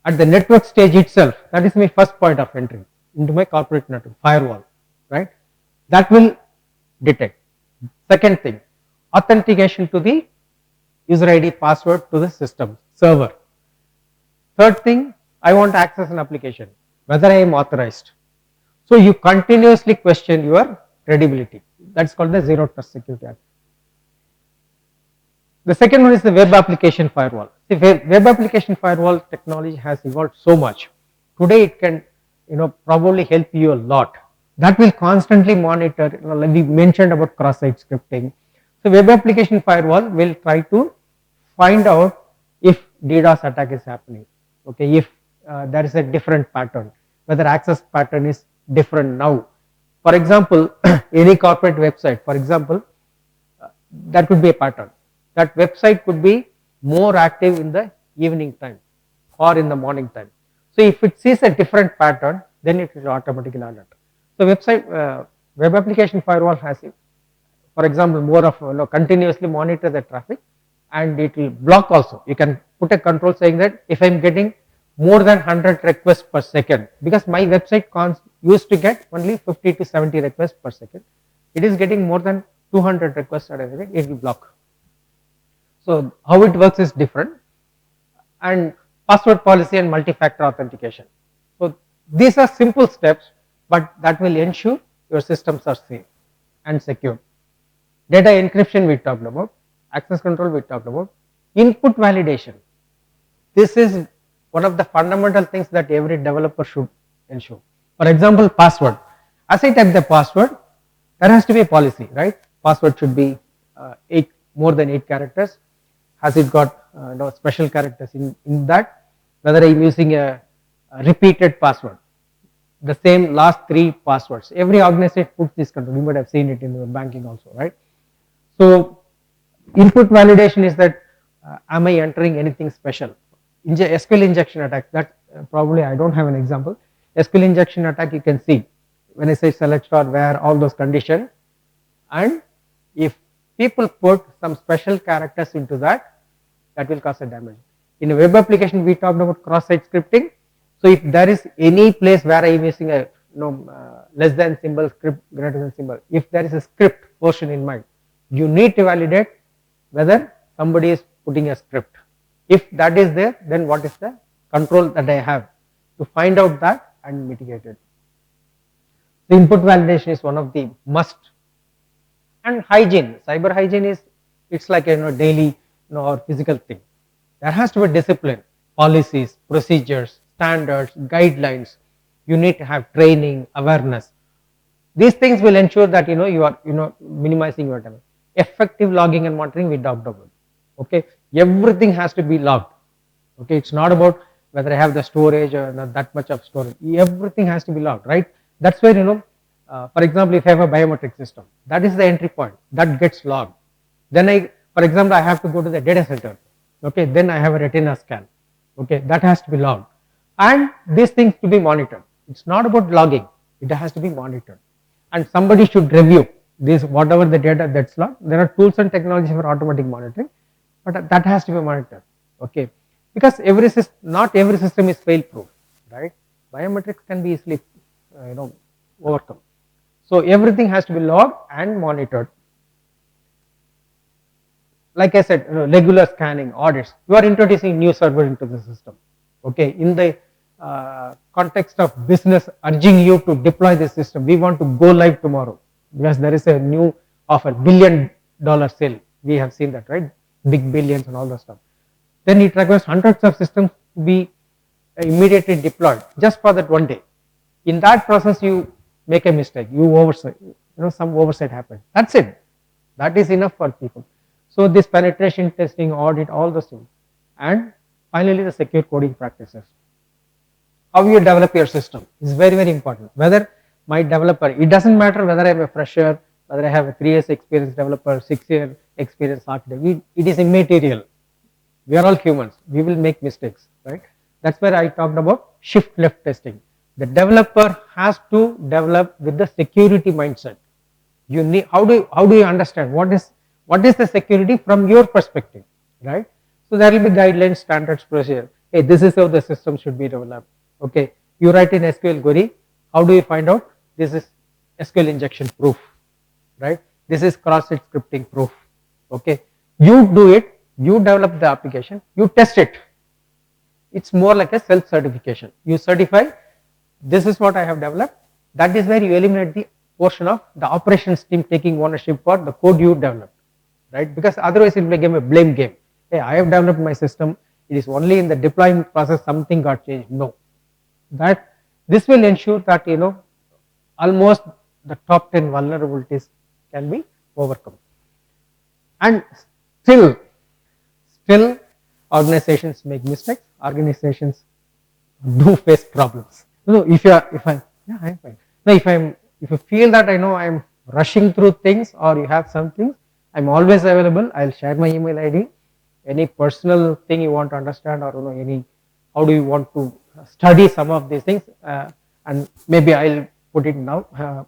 At the network stage itself, that is my first point of entry into my corporate network, firewall, right? That will detect. Second thing, authentication to the user ID password to the system, server. Third thing, I want to access an application, whether I am authorized. So you continuously question your credibility. That's called the Zero Trust Security Act. The second one is the web application firewall. The web application firewall technology has evolved so much. Today it can, probably help you a lot. That will constantly monitor, like we mentioned about cross-site scripting. So web application firewall will try to find out if DDoS attack is happening. Okay, if there is a different pattern, whether access pattern is different now. For example, any corporate website, for example, there could be a pattern. That website could be more active in the evening time or in the morning time. So if it sees a different pattern, then it will automatically alert. So web application firewall has, for example, more of continuously monitor the traffic, and it will block also. You can put a control saying that if I am getting more than 100 requests per second, because my website used to get only 50 to 70 requests per second, it is getting more than 200 requests at a second, it will block. So how it works is different, and password policy and multi-factor authentication. So these are simple steps, but that will ensure your systems are safe and secure. Data encryption we talked about, access control we talked about, input validation. This is one of the fundamental things that every developer should ensure. For example, password. As I type the password, there has to be a policy, right? Password should be more than 8 characters. Has it got special characters in that? Whether I am using a repeated password, the same last 3 passwords. Every organization puts this control. You might have seen it in the banking also, right? So input validation is that am I entering anything special? SQL injection attack, that probably I don't have an example. SQL injection attack, you can see when I say select star, where all those conditions, and if people put some special characters into that, that will cause a damage. In a web application, we talked about cross-site scripting. So if there is any place where I am using a less than symbol, script greater than symbol, if there is a script portion in mind, you need to validate whether somebody is putting a script. If that is there, then what is the control that I have to find out that and mitigate it. The input validation is one of the must. And hygiene, cyber hygiene is, it's like a daily or physical thing. There has to be discipline, policies, procedures, standards, guidelines. You need to have training, awareness. These things will ensure that you are minimizing your damage. Effective logging and monitoring we talked about. Okay, everything has to be logged. Okay, it's not about whether I have the storage or not that much of storage. Everything has to be logged, right? That's where for example, if I have a biometric system, that is the entry point that gets logged. Then For example, I have to go to the data center. Okay, then I have a retina scan. Okay, that has to be logged, and these things to be monitored. It's not about logging; it has to be monitored, and somebody should review this whatever the data that's logged. There are tools and technology for automatic monitoring, but that has to be monitored. Okay, because not every system is fail proof, right? Biometrics can be easily overcome. So everything has to be logged and monitored. Like I said, regular scanning, audits. You are introducing new server into the system. Okay, in the context of business urging you to deploy the system, we want to go live tomorrow because there is a new offer, $1 billion sale. We have seen that, right? Big billions and all that stuff. Then it requires hundreds of systems to be immediately deployed just for that one day. In that process, you make a mistake, you oversight, some oversight happens. That's it. That is enough for people. So this penetration testing, audit, all those things. And finally, the secure coding practices. How you develop your system is very, very important. Whether my developer, it doesn't matter whether I'm a fresher, whether I have a 3 years experience developer, 6-year experience architect, it is immaterial. We are all humans. We will make mistakes, right? That's where I talked about shift left testing. The developer has to develop with the security mindset. You need, how do you understand what is the security from your perspective, right? So there will be guidelines, standards, procedure. Hey, this is how the system should be developed. Okay, you write in SQL query. How do you find out? This is SQL injection proof, right? This is cross-site scripting proof. Okay, you do it. You develop the application. You test it. It's more like a self-certification. You certify. This is what I have developed. That is where you eliminate the portion of the operations team taking ownership for the code you developed, right? Because otherwise it will become a blame game. Hey, I have developed my system. It is only in the deployment process something got changed. No, that this will ensure that almost the top 10 vulnerabilities can be overcome. And still organizations make mistakes. Organizations do face problems. If I'm fine. No, if you feel that I'm rushing through things or you have some things, I'm always available. I'll share my email ID. Any personal thing you want to understand or how do you want to study some of these things, and maybe I'll put it now.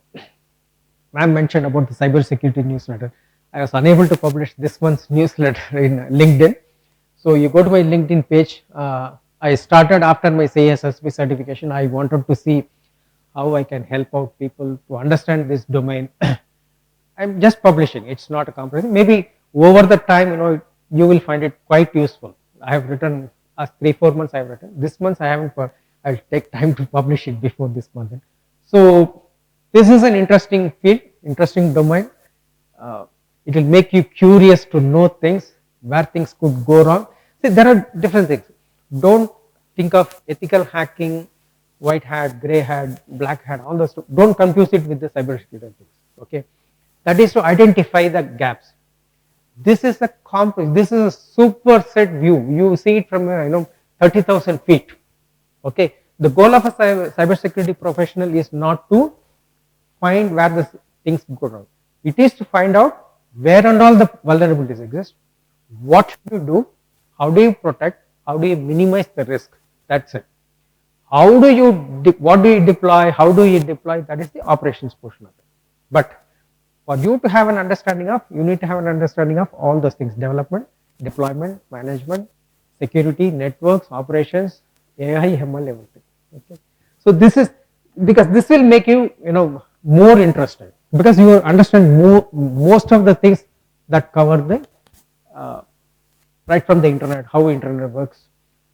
Ma'am mentioned about the cybersecurity newsletter. I was unable to publish this month's newsletter in LinkedIn. So you go to my LinkedIn page. I started after my CISSP certification. I wanted to see how I can help out people to understand this domain. I'm just publishing. It's not a comprehensive. Maybe over the time, you will find it quite useful. I have written 3-4 months. I have written. This month I haven't. I'll take time to publish it before this month. So this is an interesting field, interesting domain. It will make you curious to know things, where things could go wrong. See, there are different things. Don't think of ethical hacking, white hat, gray hat, black hat, all those. Don't confuse it with the cybersecurity things. Okay, that is to identify the gaps. This is a complex. This is a superset view. You see it from 30,000 feet. Okay, the goal of a cybersecurity professional is not to find where the things go wrong. It is to find out where and all the vulnerabilities exist. What should you do? How do you protect? How do you minimize the risk? That's it. What do you deploy? How do you deploy? That is the operations portion of it. But for you to have an understanding of, you need to have an understanding of all those things: development, deployment, management, security, networks, operations, AI, ML, everything. Okay. So this is because this will make you more interested, because you understand most of the things that cover the right from the internet, how internet works,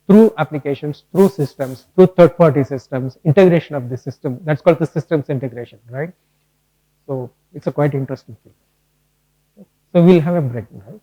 through applications, through systems, through third-party systems, integration of the system. That's called the systems integration, right? So it's a quite interesting thing. So we'll have a break now.